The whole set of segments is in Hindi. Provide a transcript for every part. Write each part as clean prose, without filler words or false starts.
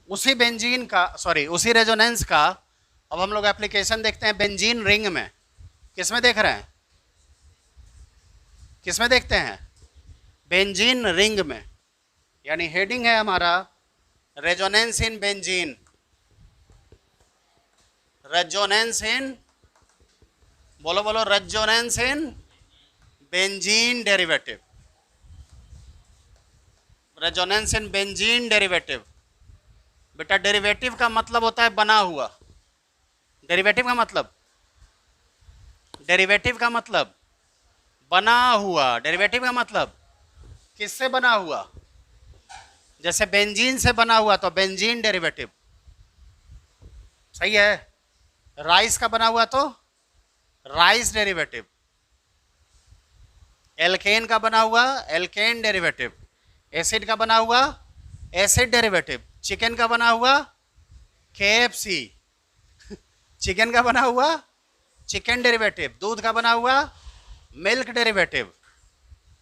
उसी बेंजीन का, सॉरी उसी रेजोनेंस का अब हम लोग एप्लीकेशन देखते हैं बेंजीन रिंग में। किस में देख रहे हैं, किस में देखते हैं? बेंजीन रिंग में। यानी हेडिंग है हमारा रेजोनेंस इन बेंजीन, रेजोनेंस इन, बोलो बोलो, resonance in benzene derivative, resonance in benzene derivative. बेटा डेरिवेटिव का मतलब होता है बना हुआ, डेरिवेटिव का मतलब, डेरिवेटिव का मतलब बना हुआ, डेरिवेटिव का मतलब किससे बना हुआ? जैसे बेंजीन से बना हुआ तो बेंजीन डेरिवेटिव, सही है। राइस का बना हुआ तो राइस डेरिवेटिव, एल्केन का बना हुआ एल्केन डेरिवेटिव, एसिड का बना हुआ एसिड डेरिवेटिव, चिकन का बना हुआ KFC, चिकन का बना हुआ चिकन डेरिवेटिव, दूध का बना हुआ मिल्क डेरिवेटिव।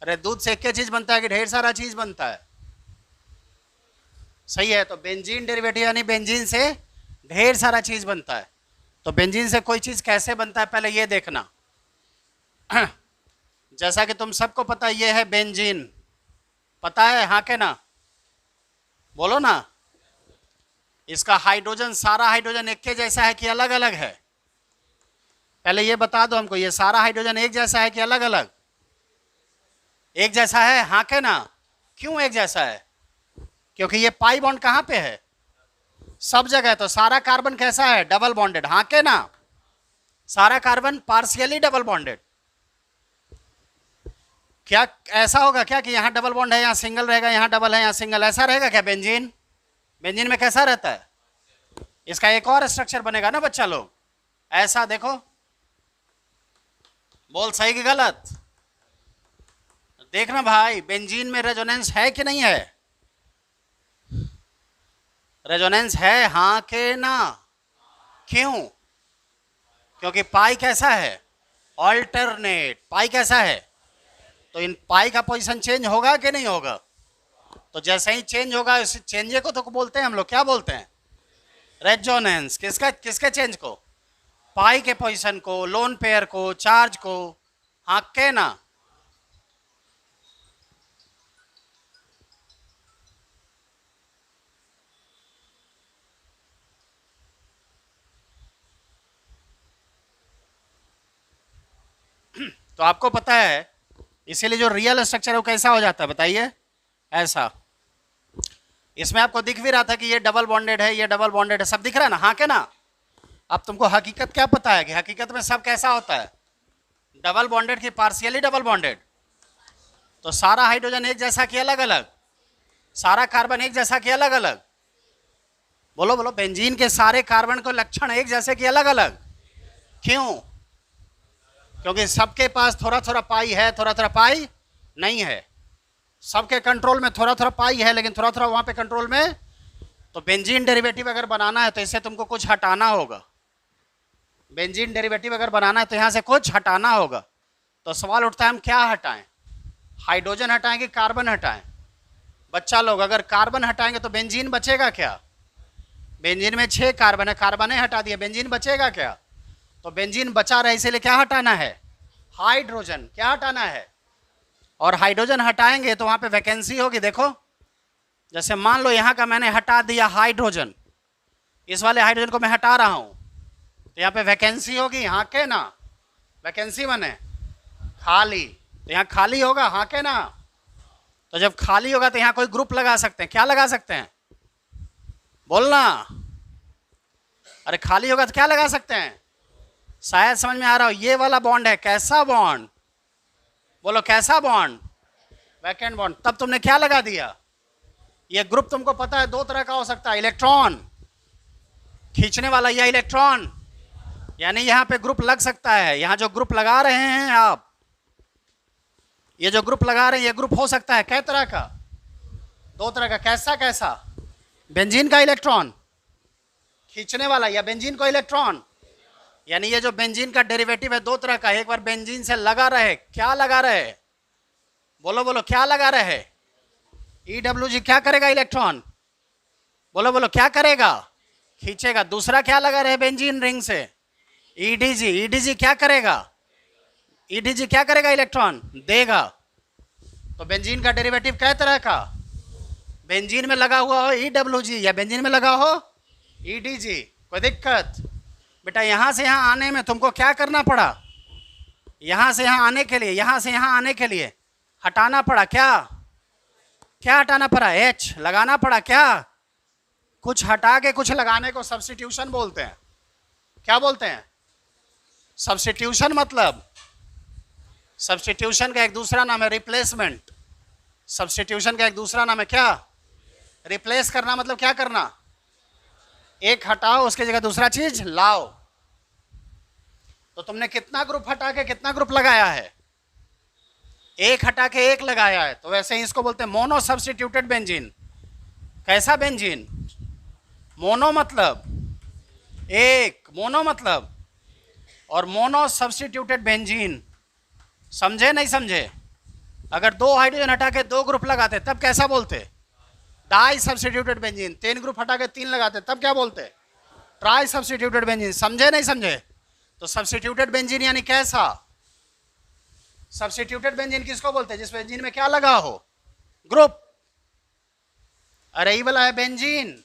अरे दूध से क्या चीज बनता है कि ढेर सारा चीज बनता है, सही है। तो बेंजीन डेरिवेटिव यानी बेंजीन से ढेर सारा चीज बनता है। तो बेंजीन से कोई चीज कैसे बनता है पहले ये देखना। जैसा कि तुम सबको पता है ये है बेंजीन, पता है हाँ के ना, बोलो ना। इसका हाइड्रोजन, सारा हाइड्रोजन एक के जैसा है कि अलग अलग है? पहले ये बता दो हमको, ये सारा हाइड्रोजन एक जैसा है कि अलग अलग? एक जैसा है, हाँ के ना। क्यों एक जैसा है? क्योंकि ये पाई बॉन्ड कहाँ पे है? सब जगह। तो सारा कार्बन कैसा है? डबल बॉन्डेड, हाँ के ना। सारा कार्बन पार्शियली डबल बॉन्डेड। क्या ऐसा होगा क्या कि यहाँ डबल बॉन्ड है यहाँ सिंगल रहेगा, यहाँ डबल है यहाँ सिंगल, ऐसा रहेगा क्या बेंजीन? बेंजीन में कैसा रहता है? इसका एक और स्ट्रक्चर बनेगा ना बच्चा लोग, ऐसा देखो, बोल सही कि गलत? देखना भाई बेंजीन में रेजोनेंस है कि नहीं है? रेजोनेंस है हाँ के ना? क्यों? क्योंकि पाई कैसा है? ऑल्टरनेट। पाई कैसा है? तो इन पाई का पोजीशन चेंज होगा कि नहीं होगा? तो जैसे ही चेंज होगा इस चेंजे को तो बोलते हैं हम लोग, क्या बोलते हैं? रेजोनेंस। किसका, किसके चेंज को? पाई के पोजीशन को, लोन पेयर को, चार्ज को, हाँ के ना? तो आपको पता है इसीलिए जो रियल स्ट्रक्चर है वो कैसा हो जाता है बताइए? ऐसा। इसमें आपको दिख भी रहा था कि ये डबल बॉन्डेड है, ये डबल बॉन्डेड है, सब दिख रहा है ना, हाँ के ना? अब तुमको हकीकत क्या पता है कि हकीकत में सब कैसा होता है? डबल बॉन्डेड की पार्शियली डबल बॉन्डेड। तो सारा हाइड्रोजन एक जैसा कि अलग अलग? सारा कार्बन एक जैसा कि अलग अलग? बोलो बोलो, बेंजीन के सारे कार्बन को लक्षण एक जैसे कि अलग अलग? क्यों? क्योंकि सबके पास थोड़ा थोड़ा पाई है, थोड़ा थोड़ा पाई नहीं है। सबके कंट्रोल में थोड़ा थोड़ा पाई है लेकिन थोड़ा थोड़ा वहां पे कंट्रोल में। तो बेंजीन डेरिवेटिव अगर बनाना है तो इससे तुमको कुछ हटाना होगा। बेंजीन डेरिवेटिव अगर बनाना है तो यहां से कुछ हटाना होगा। तो सवाल उठता है हम क्या हटाएं? हाइड्रोजन हटाएं कि कार्बन हटाएं? बच्चा लोग अगर कार्बन हटाएंगे तो बेंजीन बचेगा क्या? बेंजीन में 6 कार्बन है, कार्बन हटा दिया, बेंजीन बचेगा क्या? तो बेंजीन बचा रहे, इसीलिए क्या हटाना है? हाइड्रोजन। क्या हटाना है? और हाइड्रोजन हटाएंगे तो वहां पे वैकेंसी होगी। देखो जैसे मान लो यहाँ का मैंने हटा दिया हाइड्रोजन, इस वाले हाइड्रोजन को मैं हटा रहा हूं तो यहाँ पे वैकेंसी होगी, हाँ के ना? वैकेंसी बने खाली, तो यहाँ खाली होगा, हाँ के ना? तो जब खाली होगा तो यहाँ कोई ग्रुप लगा सकते हैं। क्या लगा सकते हैं? बोलना। अरे खाली होगा तो क्या लगा सकते हैं? शायद समझ में आ रहा हो, ये वाला बॉन्ड है, कैसा बॉन्ड? बोलो कैसा बॉन्ड? Vacant bond. तब तुमने क्या लगा दिया? ये ग्रुप तुमको पता है 2 तरह का हो सकता है, इलेक्ट्रॉन खींचने वाला या इलेक्ट्रॉन, यानी यहां पे ग्रुप लग सकता है। यहां जो ग्रुप लगा रहे हैं आप, ये जो ग्रुप लगा रहे हैं ये ग्रुप हो सकता है कै तरह का? 2 तरह का। कैसा कैसा? बेंजीन का इलेक्ट्रॉन खींचने वाला या बेंजीन को इलेक्ट्रॉन? यानी ये जो बेंजीन का डेरिवेटिव है 2 तरह का। एक बार बेंजीन से लगा रहे, क्या लगा रहे? बोलो बोलो क्या लगा रहे? EWG क्या करेगा? इलेक्ट्रॉन बोलो बोलो, क्या करेगा? खींचेगा। दूसरा क्या लगा रहे बेंजीन रिंग से? ईडीजी। ईडीजी क्या करेगा? ईडीजी क्या करेगा? इलेक्ट्रॉन देगा। तो बेंजीन का डेरिवेटिव कै तरह का? बेंजीन में लगा हुआ हो ईडब्ल्यूजी या बेंजीन में लगा हो ईडीजी। कोई दिक्कत? बेटा यहां से यहां आने में तुमको क्या करना पड़ा? यहां से यहां आने के लिए, यहां से यहां आने के लिए हटाना पड़ा। क्या क्या हटाना पड़ा? एच लगाना पड़ा। क्या? कुछ हटा के कुछ लगाने को सब्स्टिट्यूशन बोलते हैं। क्या बोलते हैं? सब्स्टिट्यूशन। मतलब सब्स्टिट्यूशन का एक दूसरा नाम है रिप्लेसमेंट। सब्स्टिट्यूशन का एक दूसरा नाम है क्या? रिप्लेस करना। मतलब क्या करना? एक हटाओ, उसकी जगह दूसरा चीज लाओ। तो तुमने कितना ग्रुप हटा के कितना ग्रुप लगाया है? एक हटा के एक लगाया है। तो वैसे ही इसको बोलते हैं मोनो सब्स्टिट्यूटेड बेंजीन। कैसा बेंजीन? मोनो मतलब एक, मोनो मतलब, और मोनो सब्स्टिट्यूटेड बेंजीन। समझे नहीं समझे? अगर दो हाइड्रोजन हटा के दो ग्रुप लगाते तब कैसा बोलते? Di substituted benzene. तीन ग्रुप हटा के तीन लगाते तब क्या बोलते? Tri substituted benzene. समझे नहीं समझे? तो सब्स्टिट्यूटेड बेंजीन यानी कैसा? सब्स्टिट्यूटेड बेंजीन किसको बोलते हैं? जिस बेंजीन में क्या लगा हो? ग्रुप। अरे ये वाला है बेंजीन।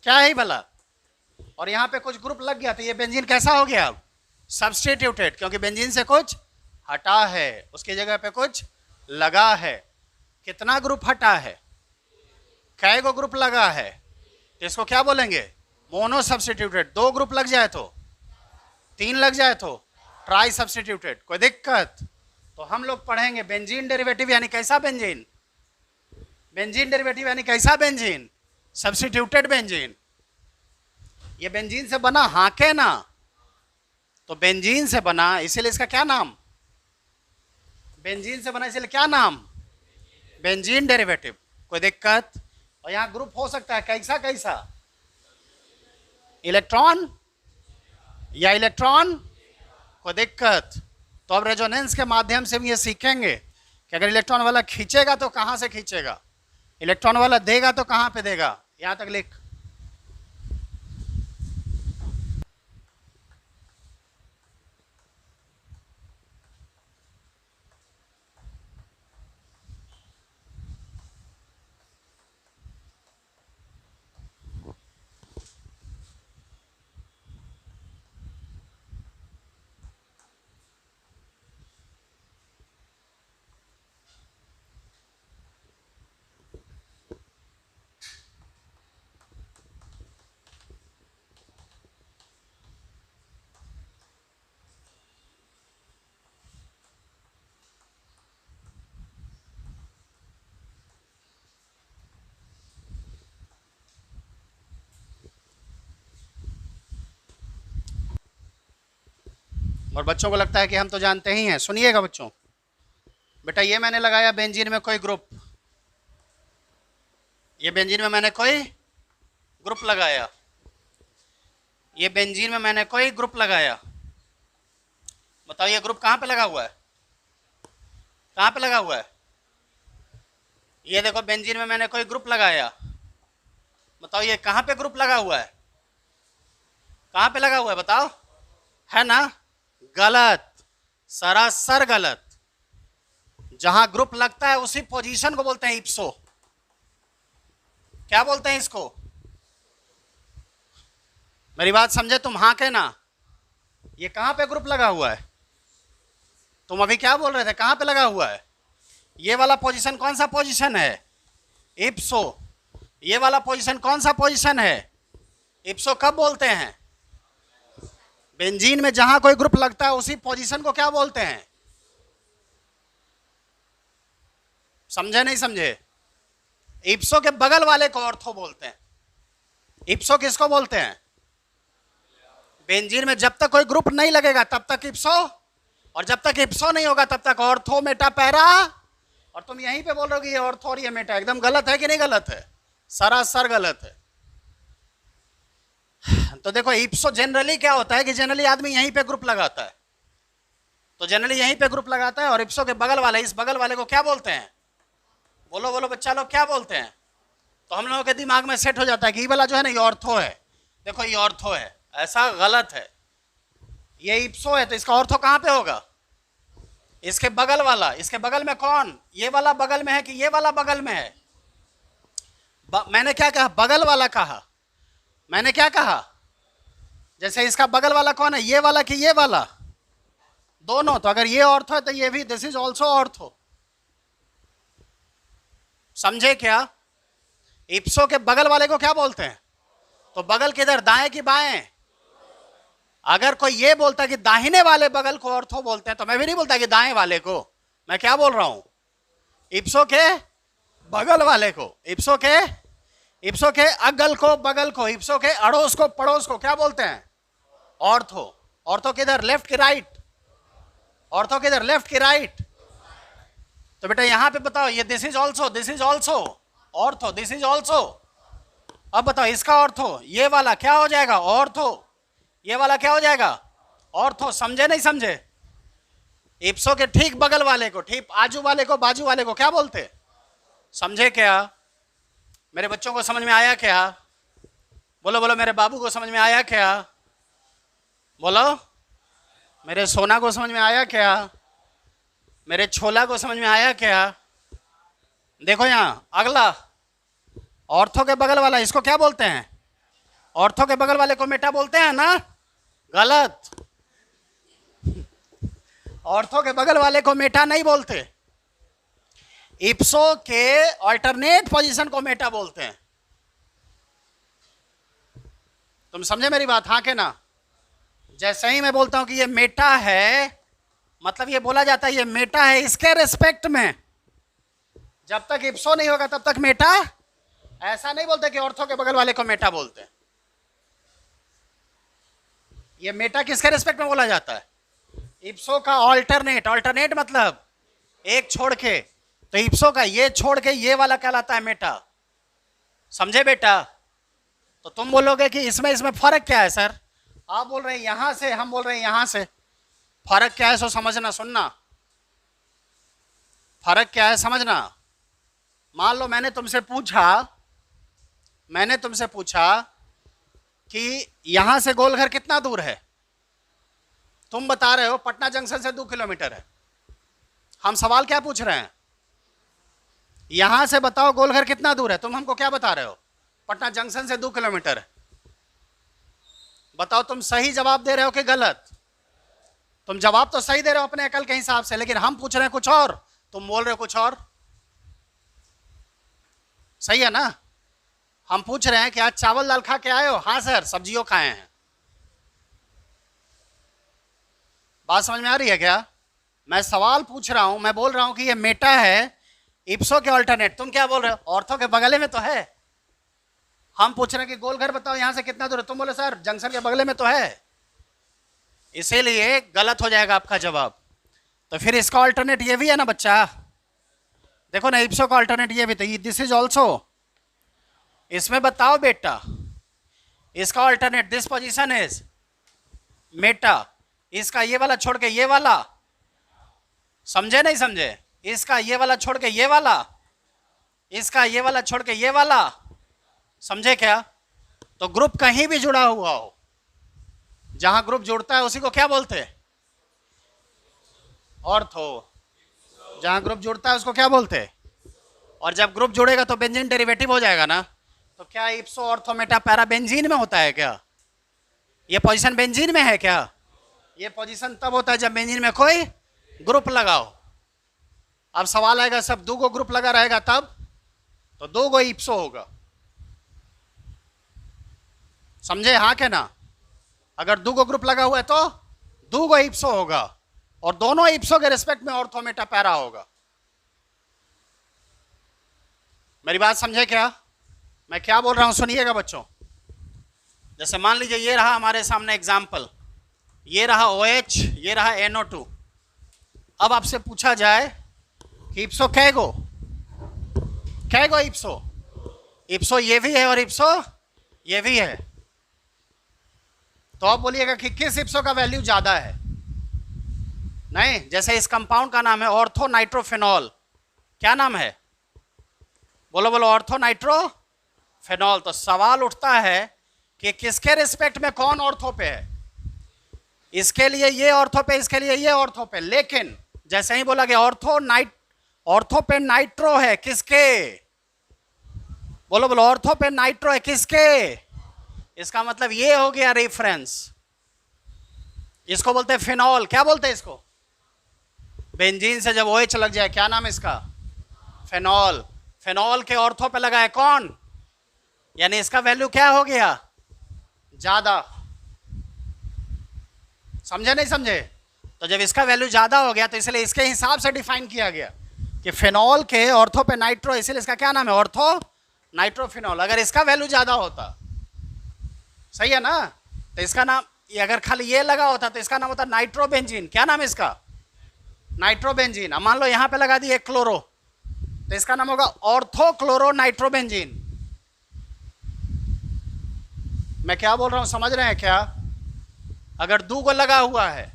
क्या है ये वाला? और यहां पे कुछ ग्रुप लग गया तो ये बेंजीन कैसा हो गया? अब सब्स्टिट्यूटेड, क्योंकि बेंजीन से कुछ हटा है, उसकी जगह पे कुछ लगा है। कितना ग्रुप हटा है? कै गो ग्रुप लगा है? तो इसको क्या बोलेंगे? Mono substituted. दो ग्रुप लग जाए तो, तीन लग जाए तो ट्राई सब्स्टिट्यूटेड। कोई दिक्कत? तो हम लोग पढ़ेंगे बेंजीन डेरिवेटिव यानी कैसा बेंजीन? बेंजीन डेरिवेटिव यानी कैसा बेंजीन? Substituted benzene. ये बेंजीन से बना, हाँ के ना? तो बेंजीन से बना, इसीलिए इसका क्या नाम? बेंजीन से बना इसलिए क्या नाम? Benzene derivative. कोई दिक्कत? और यहां ग्रुप हो सकता है कैसा कैसा? इलेक्ट्रॉन या इलेक्ट्रॉन। कोई दिक्कत? तो अब रेजोनेंस के माध्यम से हम ये सीखेंगे कि अगर इलेक्ट्रॉन वाला खींचेगा तो कहां से खींचेगा, इलेक्ट्रॉन वाला देगा तो कहां पे देगा। यहां तक लिख। और बच्चों को लगता है कि हम तो जानते ही हैं। सुनिएगा बच्चों, बेटा ये मैंने लगाया बेंजीन में कोई ग्रुप, ये बेंजीन में मैंने कोई ग्रुप लगाया, ये बेंजीन में मैंने कोई ग्रुप लगाया। बताओ ये ग्रुप कहाँ पे लगा हुआ है? कहाँ पे लगा हुआ है? ये देखो बेंजीन में मैंने कोई ग्रुप लगाया। बताओ ये कहाँ पे ग्रुप लगा हुआ है? कहाँ पे लगा हुआ है? बताओ। है ना? गलत, सरासर गलत। जहां ग्रुप लगता है उसी पोजीशन को बोलते हैं इप्सो। क्या बोलते हैं इसको? मेरी बात समझे तुम? हाँ के ना? ये कहां पे ग्रुप लगा हुआ है? तुम अभी क्या बोल रहे थे? कहां पे लगा हुआ है? ये वाला पोजीशन कौन सा पोजीशन है? इप्सो। ये वाला पोजीशन कौन सा पोजीशन है? इप्सो। कब बोलते हैं? बेंजीन में जहां कोई ग्रुप लगता है उसी पोजीशन को क्या बोलते हैं? समझे नहीं समझे? इप्सो के बगल वाले को ऑर्थो बोलते हैं। इप्सो किसको बोलते हैं? बेंजीन में जब तक कोई ग्रुप नहीं लगेगा तब तक इप्सो, और जब तक इप्सो नहीं होगा तब तक ऑर्थो, मेटा, पैरा। और तुम यहीं पे बोल रहे हो कि ये ऑर्थो और ये मेटा। एकदम गलत है कि नहीं गलत है? सरासर गलत है। तो देखो इप्सो जनरली क्या होता है कि जनरली आदमी यहीं पे ग्रुप लगाता है, तो जनरली यहीं पे ग्रुप लगाता है। और इप्सो के बगल वाले, इस बगल वाले को क्या बोलते हैं? बोलो बोलो बच्चा लोग, क्या बोलते हैं? तो हम लोगों के दिमाग में सेट हो जाता है कि ये वाला जो है ना ये ऑर्थो है, देखो ये ऑर्थो है, ऐसा गलत है, ये इप्सो है, तो इसका ऑर्थो कहाँ पे होगा? इसके बगल वाला। इसके बगल में कौन? ये वाला बगल में है कि ये वाला बगल में है? मैंने क्या कहा? बगल वाला कहा। मैंने क्या कहा? जैसे इसका बगल वाला कौन है, ये वाला कि ये वाला? दोनों। तो अगर ये ऑर्थो है तो ये भी, दिस इज ऑल्सो ऑर्थो। समझे क्या? इप्सो के बगल वाले को क्या बोलते हैं? तो बगल किधर, दाएं कि बाएं? अगर कोई ये बोलता कि दाहिने वाले बगल को ऑर्थो बोलते हैं, तो मैं भी नहीं बोलता कि दाएं वाले को। मैं क्या बोल रहा हूं? इप्सो के बगल वाले को, इप्सो के अगल को, बगल को, इप्सो के अड़ोस को, पड़ोस को क्या बोलते हैं? ऑर्थो। ऑर्थो किधर, लेफ्ट की राइट? ऑर्थो किधर, लेफ्ट की राइट? तो बेटा यहां पे बताओ, ये this is also ortho, this is also. अब बताओ इसका ऑर्थो, ये वाला क्या हो जाएगा? ऑर्थो। ये वाला क्या हो जाएगा? ऑर्थो। समझे नहीं समझे? इप्सो के ठीक बगल वाले को, ठीक आजू वाले को, बाजू वाले को क्या बोलते? समझे क्या? मेरे बच्चों को समझ में आया क्या? बोलो बोलो, मेरे बाबू को समझ में आया क्या? बोलो, मेरे सोना को समझ में आया क्या? मेरे छोला को समझ में आया क्या? देखो यहां अगला, ऑर्थो के बगल वाला, इसको क्या बोलते हैं? ऑर्थो के बगल वाले को मेटा बोलते हैं ना? गलत। ऑर्थो के बगल वाले को मेटा नहीं बोलते, इप्सो के अल्टरनेट पोजीशन को मेटा बोलते हैं। तुम समझे मेरी बात? हाँ के ना? जैसे ही मैं बोलता हूं कि ये मेटा है, मतलब ये बोला जाता है ये मेटा है इसके रिस्पेक्ट में। जब तक इप्सो नहीं होगा तब तक मेटा। ऐसा नहीं बोलते कि ऑर्थो के बगल वाले को मेटा बोलते हैं। ये मेटा किसके रिस्पेक्ट में बोला जाता है? इप्सो का ऑल्टरनेट। ऑल्टरनेट मतलब एक छोड़ के, तो इप्सो का ये छोड़ के ये वाला कहलाता है मेटा। समझे बेटा? तो तुम बोलोगे कि इसमें फर्क क्या है सर? आप बोल रहे हैं यहां से, हम बोल रहे हैं यहां से। फर्क क्या है सो समझना, सुनना। फर्क क्या है समझना। मान लो मैंने तुमसे पूछा कि यहां से गोलघर कितना दूर है? तुम बता रहे हो पटना जंक्शन से 2 किलोमीटर है। हम सवाल क्या पूछ रहे हैं? यहां से बताओ गोलघर कितना दूर है। तुम हमको क्या बता रहे हो? पटना जंक्शन से 2 किलोमीटर है। बताओ तुम सही जवाब दे रहे हो कि गलत? तुम जवाब तो सही दे रहे हो अपने अकल के हिसाब से, लेकिन हम पूछ रहे हैं कुछ और, तुम बोल रहे हो कुछ और। सही है ना? हम पूछ रहे हैं कि आज चावल दाल खा के आए हो? हाँ सर, सब्जियों खाए हैं। बात समझ में आ रही है क्या? मैं सवाल पूछ रहा हूं, मैं बोल रहा हूं कि ये मेटा है इप्सो के अल्टरनेट। तुम क्या बोल रहे हो? ऑर्थो के बगले में तो है। हम पूछ रहे हैं कि गोलघर बताओ यहां से कितना दूर है। तुम बोले सर जंक्शन के बगले में तो है। इसीलिए गलत हो जाएगा आपका जवाब। तो फिर इसका अल्टरनेट ये भी है ना बच्चा? देखो ना, इप्सो का अल्टरनेट ये भी, तो दिस इज ऑल्सो। इसमें बताओ बेटा, इसका alternate, this position is Meta. इसका ये वाला छोड़ के ये वाला। समझे नहीं समझे? इसका ये वाला छोड़ के ये वाला, इसका ये वाला छोड़ के ये वाला। समझे क्या? तो ग्रुप कहीं भी जुड़ा हुआ हो, जहां ग्रुप जुड़ता है उसी को क्या बोलते हैं? ऑर्थो। जहां ग्रुप जुड़ता है उसको क्या बोलते हैं? और जब ग्रुप जुड़ेगा तो बेंजीन डेरिवेटिव हो जाएगा ना। तो क्या इप्सो ऑर्थो मेटा पैरा बेंजीन में होता है क्या? ये पोजीशन बेंजीन में है क्या? ये पोजीशन तब होता है जब बेंजीन में कोई ग्रुप लगाओ। अब सवाल आएगा सब 2 ग्रुप लगा रहेगा तब, तो 2 इप्सो होगा। समझे? हाँ के ना? अगर 2 ग्रुप लगा हुआ है तो 2 इप्सो होगा, और दोनों इप्सो के रिस्पेक्ट में ऑर्थो मेटा पैरा होगा। मेरी बात समझे क्या? मैं क्या बोल रहा हूं सुनिएगा बच्चों। जैसे मान लीजिए ये रहा हमारे सामने एग्जाम्पल, ये रहा OH, ये रहा NO2। अब आपसे पूछा जाए कि इप्सो कैगो इप्सो? इप्सो ये भी है और इप्सो ये भी है। तो आप बोलिएगा कि किस इप्सो का वैल्यू ज्यादा है? नहीं, जैसे इस कंपाउंड का नाम है ऑर्थो नाइट्रोफिनॉल। क्या नाम है? बोलो बोलो, ऑर्थो नाइट्रो फिनॉल। तो सवाल उठता है कि किसके रिस्पेक्ट में कौन ऑर्थो पे है। इसके लिए ये ऑर्थो पे, इसके लिए ये ऑर्थो पे। लेकिन जैसे ही बोला कि ऑर्थो पे नाइट्रो है, किसके? बोलो बोलो, ऑर्थो पे नाइट्रो है, किसके? इसका मतलब ये हो गया रेफरेंस। इसको बोलते हैं फिनॉल। क्या बोलते हैं इसको? बेंजीन से जब OH लग जाए, क्या नाम इसका? फिनॉल। फिनॉल के ऑर्थो पे लगा है कौन? यानी इसका वैल्यू क्या हो गया? ज्यादा। समझे नहीं समझे? तो जब इसका वैल्यू ज्यादा हो गया तो इसलिए इसके हिसाब से डिफाइन किया गया कि फिनॉल के ऑर्थो पे नाइट्रो, इसलिए इसका क्या नाम है? Ortho nitrophenol. अगर इसका वैल्यू ज्यादा होता, सही है ना, तो इसका नाम, अगर खाली ये लगा होता तो इसका नाम होता नाइट्रोबेंजीन। क्या नाम है इसका? नाइट्रोबेंजीन। अब मान लो यहां पे लगा दिए क्लोरो, तो इसका नाम होगा ऑर्थो क्लोरो नाइट्रोबेंजीन। मैं क्या बोल रहा हूं, समझ रहे हैं क्या? अगर 2 को लगा हुआ है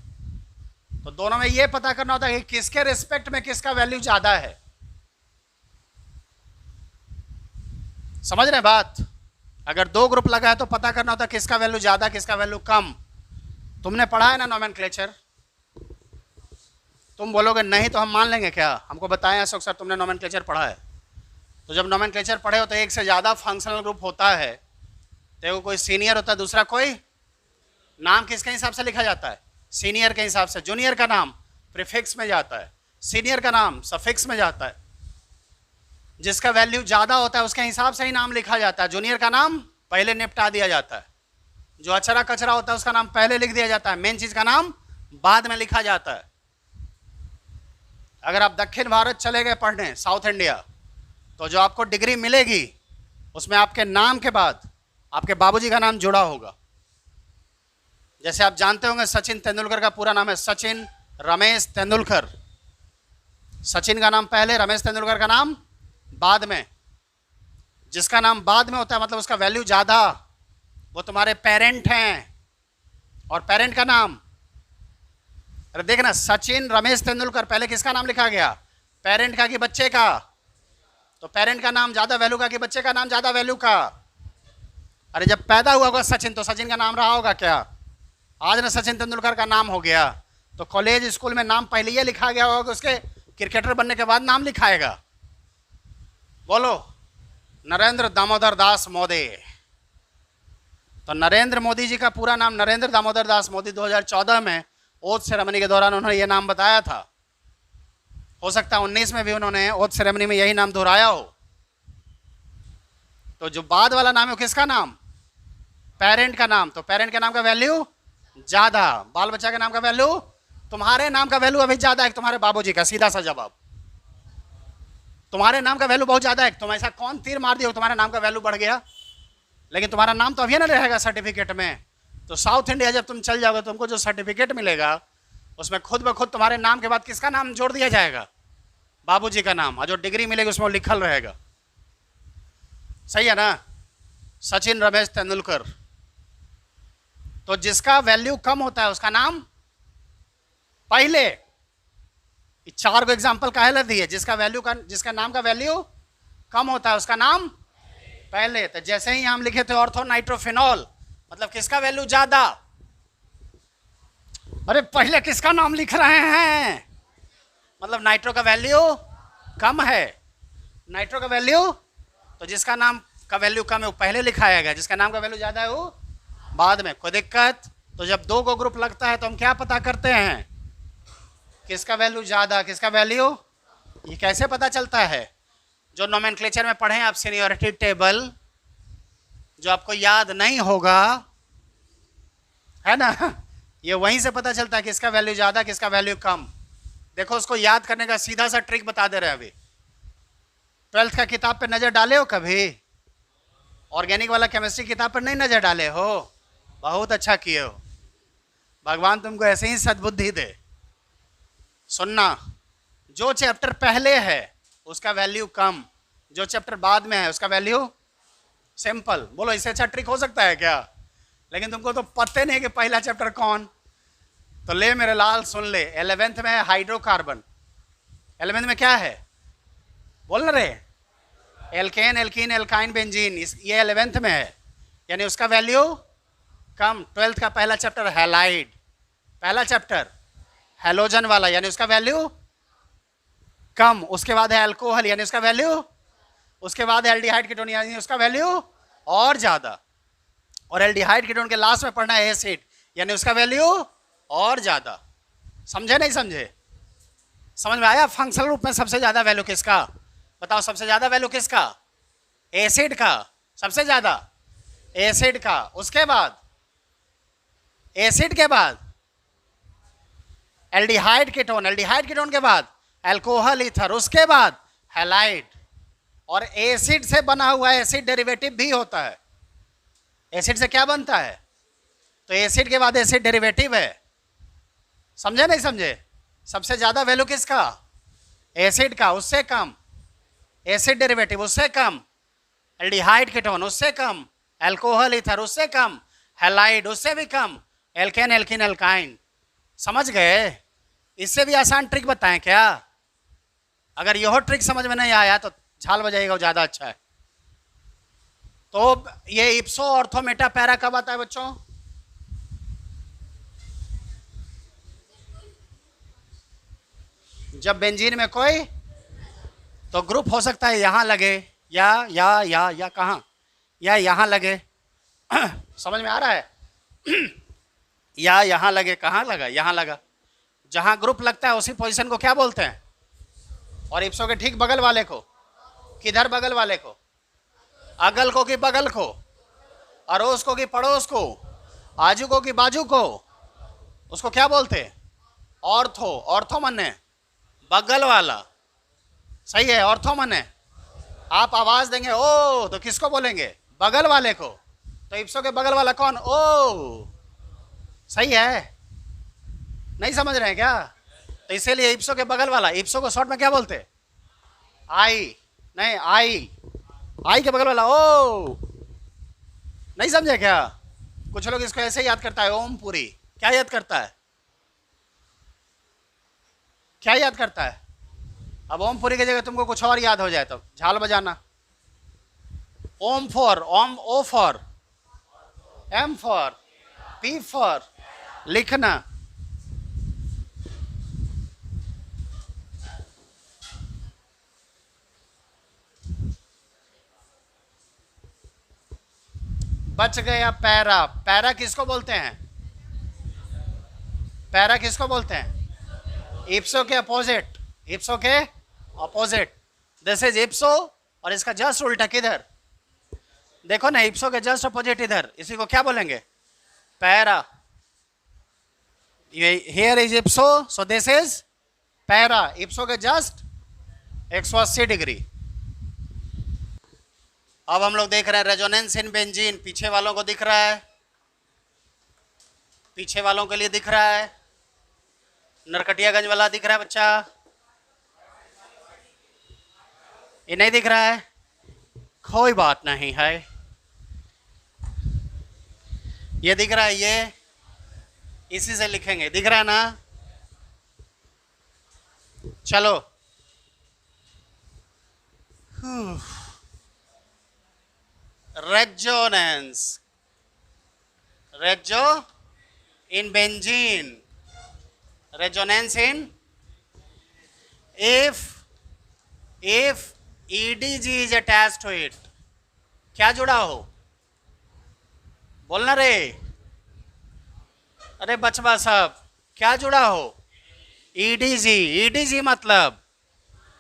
तो दोनों में यह पता करना होता है कि किसके रिस्पेक्ट में किसका वैल्यू ज्यादा है। समझ रहे हैं बात? अगर 2 ग्रुप लगा है तो पता करना होता है किसका वैल्यू ज्यादा, किसका वैल्यू कम। तुमने पढ़ा है ना नोमेनक्लेचर? तुम बोलोगे नहीं तो हम मान लेंगे क्या? हमको बताएं अशोक सर, तुमने नोमेनक्लेचर पढ़ा है। तो जब नोमेनक्लेचर पढ़े हो तो एक से ज़्यादा फंक्शनल ग्रुप होता है, तो कोई सीनियर होता है, दूसरा कोई। नाम किसके हिसाब से लिखा जाता है? सीनियर के हिसाब से। जूनियर का नाम प्रीफिक्स में जाता है, सीनियर का नाम सफिक्स में जाता है। जिसका वैल्यू ज़्यादा होता है उसके हिसाब से ही नाम लिखा जाता है। जूनियर का नाम पहले निपटा दिया जाता है, जो अचरा कचरा होता है उसका नाम पहले लिख दिया जाता है, मेन चीज़ का नाम बाद में लिखा जाता है। अगर आप दक्षिण भारत चले गए पढ़ने, साउथ इंडिया, तो जो आपको डिग्री मिलेगी उसमें आपके नाम के बाद आपके बाबूजी का नाम जुड़ा होगा। जैसे आप जानते होंगे सचिन तेंदुलकर का पूरा नाम है सचिन रमेश तेंदुलकर। सचिन का नाम पहले, रमेश तेंदुलकर का नाम बाद में। जिसका नाम बाद में होता है मतलब उसका वैल्यू ज़्यादा, वो तुम्हारे पेरेंट हैं। और पेरेंट का नाम, अरे देखना, सचिन रमेश तेंदुलकर, पहले किसका नाम लिखा गया? पेरेंट का कि बच्चे का? तो पेरेंट का नाम ज़्यादा वैल्यू का कि बच्चे का नाम ज़्यादा वैल्यू का? अरे जब पैदा हुआ होगा सचिन तो सचिन का नाम रहा होगा क्या? आज ना सचिन तेंदुलकर का नाम हो गया, तो कॉलेज स्कूल में नाम पहले ये लिखा गया होगा, उसके क्रिकेटर बनने के बाद नाम लिखाएगा। बोलो, नरेंद्र दामोदर दास मोदी। तो नरेंद्र मोदी जी का पूरा नाम नरेंद्र दामोदर दास मोदी। 2014 में ओथ सेरेमनी के दौरान उन्होंने ये नाम बताया था। हो सकता है 19 में भी उन्होंने ओथ सेरेमनी में यही नाम दोहराया हो। तो जो बाद वाला नाम है वो किसका नाम? पेरेंट का नाम। तो पेरेंट के नाम का वैल्यू ज्यादा, बाल बच्चा के नाम का वैल्यू, तुम्हारे नाम का वैल्यू अभी ज्यादा है तुम्हारे बाबूजी का। सीधा सा जवाब, तुम्हारे नाम का वैल्यू बहुत ज्यादा है। तुम ऐसा कौन तीर मार दिया तुम्हारे नाम का वैल्यू बढ़ गया, लेकिन तुम्हारा नाम तो अभी ना रहेगा सर्टिफिकेट में। तो साउथ इंडिया जब तुम चल जाओगे, तुमको जो सर्टिफिकेट मिलेगा उसमें खुद ब खुद तुम्हारे नाम के बाद किसका नाम जोड़ दिया जाएगा? बाबूजी का नाम। और जो डिग्री मिलेगी उसमें लिखल रहेगा। सही है ना? सचिन रमेश तेंदुलकर। तो जिसका वैल्यू कम होता है उसका नाम पहले। 4 को एग्जाम्पल काहे दिए? जिसका नाम का वैल्यू कम होता है उसका नाम पहले। तो जैसे ही हम लिखे थे ऑर्थो नाइट्रोफिनॉल, मतलब किसका वैल्यू ज्यादा? अरे पहले किसका नाम लिख रहे हैं? मतलब नाइट्रो का वैल्यू कम है। नाइट्रो का वैल्यू, तो जिसका नाम का वैल्यू कम है वो पहले लिखाएगा, जिसका नाम का वैल्यू ज्यादा है वो बाद में। कोई दिक्कत? तो जब 2 को ग्रुप लगता है तो हम क्या पता करते हैं? किसका वैल्यू ज्यादा, किसका वैल्यू? ये कैसे पता चलता है? जो नोमेनक्लेचर में पढ़े आप सीनियरिटी टेबल, जो आपको याद नहीं होगा, है ना, ये वहीं से पता चलता है किसका वैल्यू ज्यादा, किसका वैल्यू कम। देखो, उसको याद करने का सीधा सा ट्रिक बता दे रहे हैं अभी। 12th का किताब पे नजर डाले हो कभी? ऑर्गेनिक वाला केमिस्ट्री किताब पर नहीं नजर डाले हो? बहुत अच्छा किए हो। भगवान तुमको ऐसे ही सद्बुद्धि दे। सुनना, जो चैप्टर पहले है उसका वैल्यू कम, जो चैप्टर बाद में है उसका वैल्यू सिंपल। बोलो, इससे अच्छा ट्रिक हो सकता है क्या? लेकिन तुमको तो पता नहीं कि पहला चैप्टर कौन। तो ले मेरे लाल सुन ले, 11th में है हाइड्रोकार्बन। 11th में क्या है? बोल ना रे, एल्केन, एल्कीन, एल्काइन, बेंजीन, ये 11th में है, यानी उसका वैल्यू कम। 12th का पहला चैप्टर हैलाइड, पहला चैप्टर हैलोजन वाला, यानी उसका वैल्यू कम। उसके बाद है अल्कोहल, यानी उसका वैल्यू, उसके बाद है एल्डिहाइड कीटोन, यानी उसका वैल्यू और ज्यादा। और एल्डिहाइड कीटोन के लास्ट में पढ़ना है एसिड, यानी उसका वैल्यू और ज्यादा। समझे नहीं समझे? समझ में आया? फंक्शनल ग्रुप में सबसे ज्यादा वैल्यू किसका? बताओ, सबसे ज्यादा वैल्यू किसका? एसिड का, सबसे ज्यादा एसिड का। उसके बाद एसिड के बाद एल्डिहाइड कीटोन, एल्डिहाइड कीटोन के बाद अल्कोहल ईथर, उसके बाद हैलाइड। और एसिड से बना हुआ एसिड डेरिवेटिव भी होता है। एसिड से क्या बनता है? तो एसिड के बाद एसिड डेरिवेटिव है। समझे नहीं समझे? सबसे ज्यादा वैल्यू किसका? एसिड का, उससे कम एसिड डेरिवेटिव, उससे कम एल्डिहाइड कीटोन, उससे कम अल्कोहल ईथर, उससे कम हैलाइड, उससे भी कम एल्केन, एल्कीन, एल्काइन। समझ गए? इससे भी आसान ट्रिक बताएं क्या? अगर यह ट्रिक समझ में नहीं आया तो झाल बजाइएगा, ज्यादा अच्छा है। तो ये इप्सो ऑर्थो मेटा पैरा कब आता है बच्चों? जब बेंजीन में कोई तो ग्रुप हो सकता है यहां लगे या कहां, या यहां लगे। समझ में आ रहा है? या यहां लगे, कहां लगा? यहां लगा। जहां ग्रुप लगता है उसी पोजीशन को क्या बोलते हैं? और इप्सो के ठीक बगल वाले को, किधर बगल वाले को? अगल को कि बगल को? अड़ोस को कि पड़ोस को? आजू को कि बाजू को? उसको क्या बोलते हैं? ऑर्थो। ऑर्थो मने बगल वाला, सही है। ऑर्थो मने आप आवाज देंगे ओ तो किसको बोलेंगे? बगल वाले को। तो इप्सो के बगल वाला कौन? ओ। सही है, नहीं समझ रहे हैं क्या? तो इसीलिए इप्सो के बगल वाला, इप्सो को शॉर्ट में क्या बोलते? आई, नहीं आई, आई के बगल वाला ओ। नहीं समझे क्या? कुछ लोग इसको ऐसे याद करता है, ओम पुरी। क्या याद करता है? क्या याद करता है? अब ओम पुरी की जगह तुमको कुछ और याद हो जाए तो झाल बजाना। OM for, OM, O for, M for, P for, लिखना। बच गया पैरा। पैरा किसको बोलते हैं? पैरा किसको बोलते हैं? इप्सो के अपोजिट, इप्सो के अपोजिट। दिस इज इप्सो और इसका जस्ट उल्टा किधर? देखो ना, इप्सो के जस्ट अपोजिट इधर, इसी को क्या बोलेंगे? Para. Here is इप्सो, so this is para. इप्सो के जस्ट 180 डिग्री। अब हम लोग देख रहे हैं रेजोनेंस इन बेंजीन। पीछे वालों को दिख रहा है? पीछे वालों के लिए दिख रहा है? नरकटियागंज वाला दिख रहा है बच्चा? ये नहीं दिख रहा है? कोई बात नहीं है, ये दिख रहा है। ये इसी से लिखेंगे, दिख रहा है ना? चलो, resonance, reso in benzene, resonance in if EDG is attached to it। क्या जुड़ा हो? बोलना रे, अरे बचवा साहब, क्या जुड़ा हो? EDG। EDG मतलब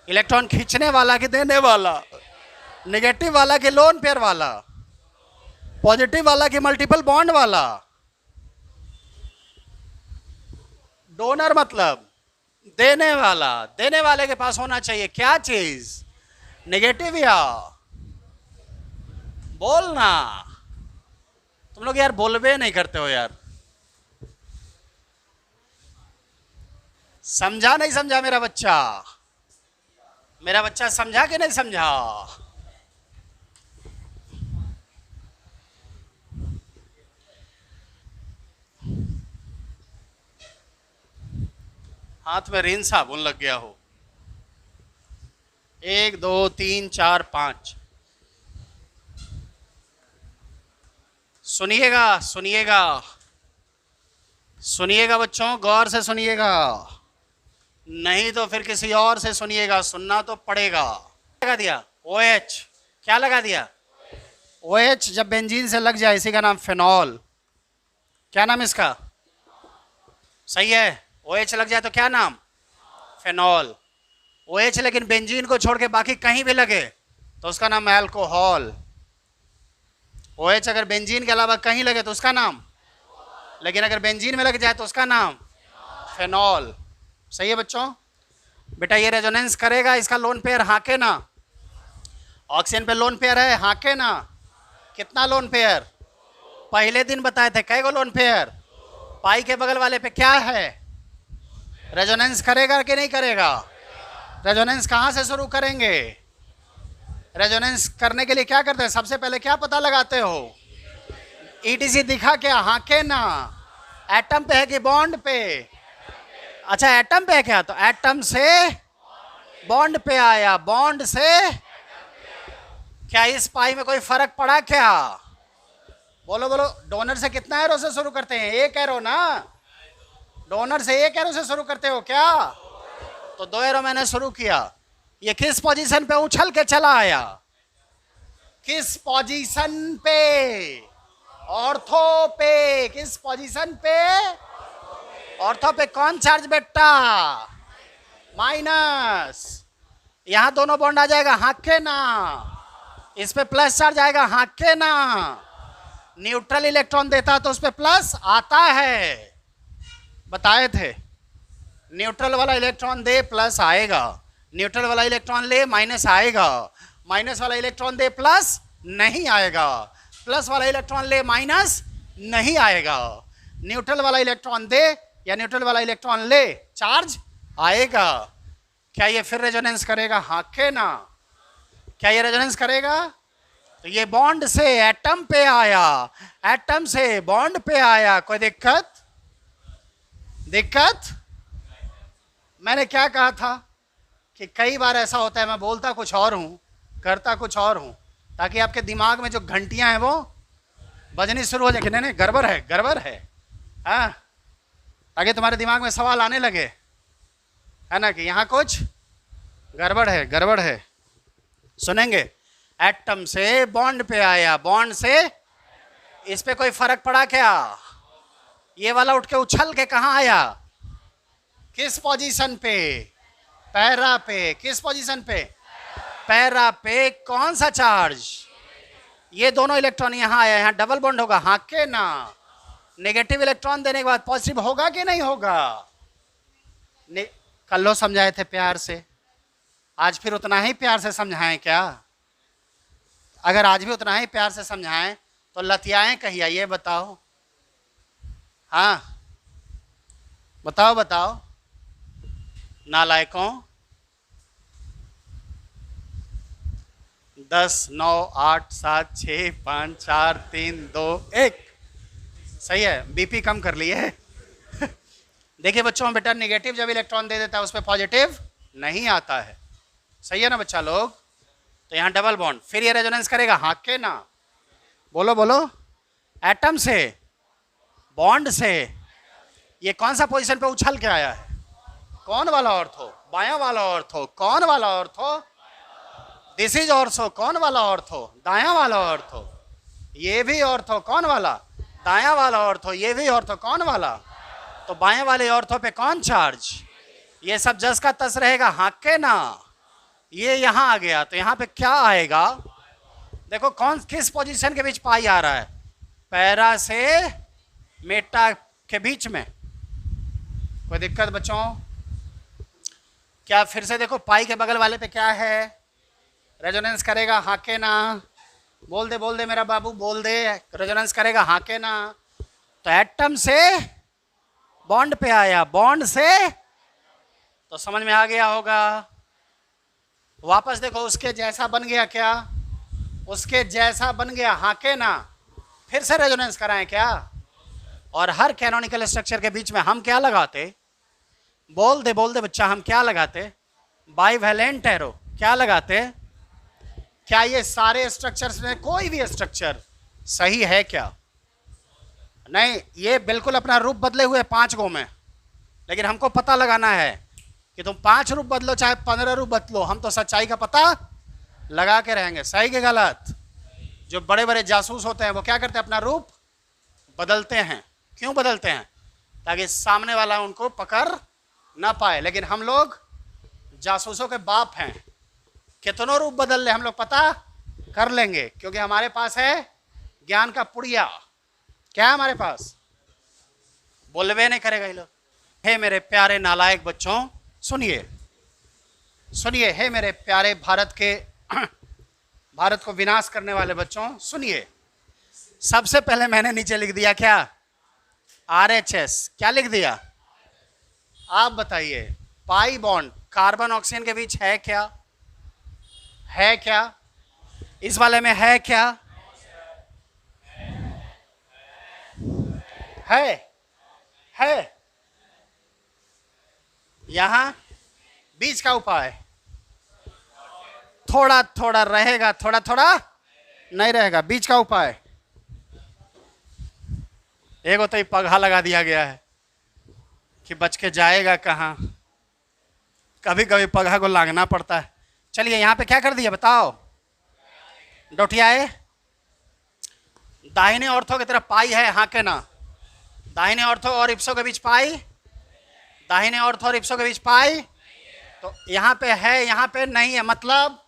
इलेक्ट्रॉन खींचने वाला कि देने वाला? नेगेटिव वाला कि लोन पेयर वाला? पॉजिटिव वाला कि मल्टीपल बॉन्ड वाला? डोनर मतलब देने वाला। देने वाले के पास होना चाहिए क्या चीज? नेगेटिव या बोलना। तुम लोग यार बोलबे नहीं करते हो यार। समझा नहीं समझा मेरा बच्चा? मेरा बच्चा समझा कि नहीं समझा? हाथ में रिन साबुन लग गया हो। 1 2 3 4 5 सुनिएगा सुनिएगा सुनिएगा बच्चों, गौर से सुनिएगा, नहीं तो फिर किसी और से सुनिएगा, सुनना तो पड़ेगा। लगा दिया OH, क्या लगा दिया OH। जब बेंजीन से लग जाए इसी का नाम फेनॉल। क्या नाम इसका? सही है, OH लग जाए तो क्या नाम? फेनॉल। OH लेकिन बेंजीन को छोड़ के बाकी कहीं भी लगे तो उसका नाम अल्कोहल। OH अगर बेंजीन के अलावा कहीं लगे तो उसका नाम, लेकिन अगर बेंजीन में लग जाए तो उसका नाम फेनॉल। सही है बच्चों? बेटा ये रेजोनेंस करेगा, इसका लोन पेयर हाके ना। ऑक्सीजन पे लोन पेयर है, हाके ना। कितना लोन पेयर? पहले दिन बताए थे, कै गो लोन पेयर? पाई के बगल वाले पे क्या है? रेजोनेंस करेगा कि नहीं करेगा? रेजोनेंस कहाँ से शुरू करेंगे? रेजोनेंस करने के लिए क्या करते हैं? सबसे पहले क्या पता लगाते हो? ETC दिखा क्या? हाके ना। एटम पे है कि बॉन्ड पे? अच्छा एटम पे है क्या? तो एटम से बॉन्ड पे आया, बॉन्ड से। क्या इस पाई में कोई फर्क पड़ा क्या? बोलो बोलो। डोनर से कितना एरो से शुरू करते हैं? एक एरो ना। डोनर से एक एरो से शुरू करते हो क्या? तो 2 एरो मैंने शुरू किया। ये किस पोजीशन पे उछल के चला आया? किस पोजीशन पे? ऑर्थो पे। किस पोजीशन पे? ऑर्थो पे। कौन चार्ज बेटा? माइनस। यहां दोनों बॉन्ड आ जाएगा, हाके ना। इस पे प्लस चार्ज आएगा, हाके ना। न्यूट्रल इलेक्ट्रॉन देता तो उस पे प्लस आता है, बताए थे। न्यूट्रल वाला इलेक्ट्रॉन दे प्लस आएगा, न्यूट्रल वाला इलेक्ट्रॉन ले माइनस आएगा, माइनस वाला इलेक्ट्रॉन दे प्लस नहीं आएगा, प्लस वाला इलेक्ट्रॉन ले माइनस नहीं आएगा, न्यूट्रल वाला इलेक्ट्रॉन दे या न्यूट्रल वाला इलेक्ट्रॉन ले चार्ज आएगा। क्या ये फिर रेजोनेंस करेगा? हाके ना। क्या ये रेजोनेंस करेगा? तो ये बॉन्ड से एटम पे आया, एटम से बॉन्ड पे आया। कोई दिक्कत? दिक्कत? मैंने क्या कहा था कि कई बार ऐसा होता है मैं बोलता कुछ और हूं, करता कुछ और हूं, ताकि आपके दिमाग में जो घंटियां हैं वो बजनी शुरू हो जाए कि नहीं नहीं गड़बड़ है, गड़बड़ है। हाँ, ताकि तुम्हारे दिमाग में सवाल आने लगे, है ना, कि यहां कुछ गड़बड़ है, गड़बड़ है। सुनेंगे, एटम से बॉन्ड पे आया, बॉन्ड से इस पे कोई फर्क पड़ा क्या? ये वाला उठ के उछल के कहां आया? किस पोजीशन पे? पैरा पे। किस पोजीशन पे? पैरा पे। कौन सा चार्ज? ये दोनों इलेक्ट्रॉन यहां आया, यहां डबल बॉन्ड होगा, हाँ के ना। नेगेटिव इलेक्ट्रॉन देने के बाद पॉजिटिव होगा कि नहीं होगा? कल लो समझाए थे प्यार से, आज फिर उतना ही प्यार से समझाएं क्या? अगर आज भी उतना ही प्यार से समझाएं तो लतियाएं कहिए, ये बताओ। हाँ बताओ बताओ नालायकों। 10 9 8 7 6 5 4 3 2 1। सही है, बीपी कम कर लिए। देखिए बच्चों, बेटा नेगेटिव जब इलेक्ट्रॉन दे देता है उस पर पॉजिटिव नहीं आता है। सही है ना बच्चा लोग? तो यहाँ डबल बॉन्ड, फिर ये रेजोनेंस करेगा, हाँ के ना। बोलो बोलो। एटम से बॉन्ड से ये कौन सा पोजीशन पे उछल के आया है? कौन वाला ऑर्थो? बायां वाला ऑर्थो। कौन वाला ऑर्थो? This is ortho. कौन वाला ऑर्थो? दायां वाला ऑर्थो। ये भी ऑर्थो। कौन वाला? दायां वाला ऑर्थो। ये भी ऑर्थो। कौन वाला? तो बाएं वाले ऑर्थो पे कौन चार्ज? ये सब जस का तस रहेगा, हाँ के ना। ये यहां आ गया तो यहां पे क्या आएगा? देखो कौन किस पोजीशन के बीच पाई आ रहा है? पैरा से मेटा के बीच में। कोई दिक्कत बच्चों? क्या फिर से देखो, पाई के बगल वाले पे क्या है? रेजोनेंस करेगा, हाँ के ना। बोल दे मेरा बाबू, बोल दे। रेजोनेंस करेगा, हाँ के ना। तो एटम से बॉन्ड पे आया, बॉन्ड से, तो समझ में आ गया होगा। वापस देखो, उसके जैसा बन गया क्या? उसके जैसा बन गया, हाँ के ना। फिर से रेजोनेंस कराएं क्या? और हर कैनोनिकल स्ट्रक्चर के बीच में हम क्या लगाते? बोल दे बच्चा, हम क्या लगाते? Bivalent arrow. क्या लगाते? क्या ये सारे स्ट्रक्चर्स में कोई भी स्ट्रक्चर सही है क्या? नहीं, ये बिल्कुल अपना रूप बदले हुए 5 गो में, लेकिन हमको पता लगाना है कि तुम 5 रूप बदलो चाहे 15 रूप बदलो, हम तो सच्चाई का पता लगा के रहेंगे। सही के गलत? जो बड़े बड़े जासूस होते हैं वो क्या करते हैं, अपना रूप बदलते हैं। क्यों बदलते हैं? ताकि सामने वाला उनको पकड़ ना पाए। लेकिन हम लोग जासूसों के बाप हैं, कितनों रूप बदल ले हम लोग पता कर लेंगे, क्योंकि हमारे पास है ज्ञान का पुड़िया। क्या है हमारे पास? बोलवे नहीं करेगा ये लोग। हे मेरे प्यारे नालायक बच्चों, सुनिए सुनिए। हे मेरे प्यारे भारत को विनाश करने वाले बच्चों, सुनिए। सबसे पहले मैंने नीचे लिख दिया क्या? RHS। क्या लिख दिया? आप बताइए। पाई बॉन्ड कार्बन ऑक्सीजन के बीच है क्या? है क्या? इस वाले में है क्या? है यहां बीच का उपाय थोड़ा थोड़ा रहेगा, थोड़ा थोड़ा नहीं रहेगा। बीच का उपाय एक तो पगहा लगा दिया गया है कि बच के जाएगा कहाँ। कभी कभी पगहा को लागना पड़ता है। चलिए यहाँ पे क्या कर दिया बताओ? डोटियाए दाहिने ऑर्थो की तरफ पाई है, हाँ के ना? दाहिने ऑर्थो और इप्सो के बीच पाई, दाहिने ऑर्थो और इप्सो के बीच पाई। तो यहाँ पे है, यहाँ पे नहीं है, मतलब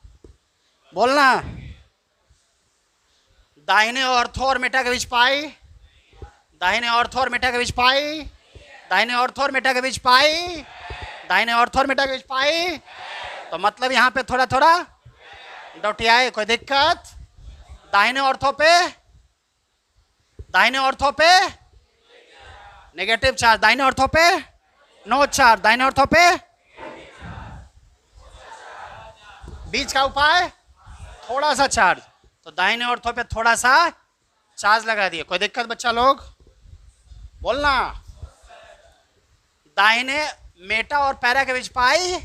बोलना। दाहिने ऑर्थो और मेटा के बीच पाई, दाहिने ऑर्थो और मेटा के बीच पाई, दाहिने ऑर्थो और मेटा के बीच पाई, दाहिने ऑर्थो और मेटा के बीच पाई। तो मतलब यहाँ पे थोड़ा थोड़ा डोटियाए, कोई दिक्कत? दाहिने ऑर्थो पे, दाहिने ऑर्थो पे नेगेटिव चार्ज, दाहिने ऑर्थो पे नो चार्ज, दाहिने ऑर्थो पे। बीच का उपाय थोड़ा सा चार्ज, तो दाहिने ऑर्थो पे थोड़ा सा चार्ज लगा दिए। कोई दिक्कत बच्चा लोग? बोलना। दाहिने मेटा और पैरा के बीच पाई,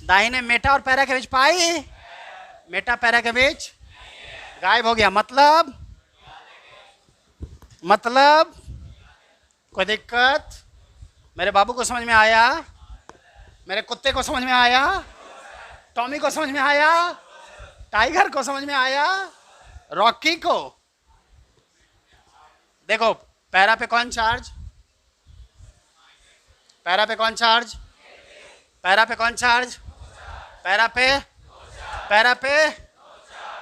दाहिने मेटा और पैरा के बीच पाई, मेटा पैरा के बीच गायब हो गया। मतलब कोई दिक्कत? मेरे बाबू को समझ में आया? मेरे कुत्ते को समझ में आया? टॉमी को समझ में आया? टाइगर को समझ में आया? रॉकी को? देखो पैरा पे कौन चार्ज, पैरा पे कौन चार्ज, पैरा पे कौन चार्ज, पैरा पे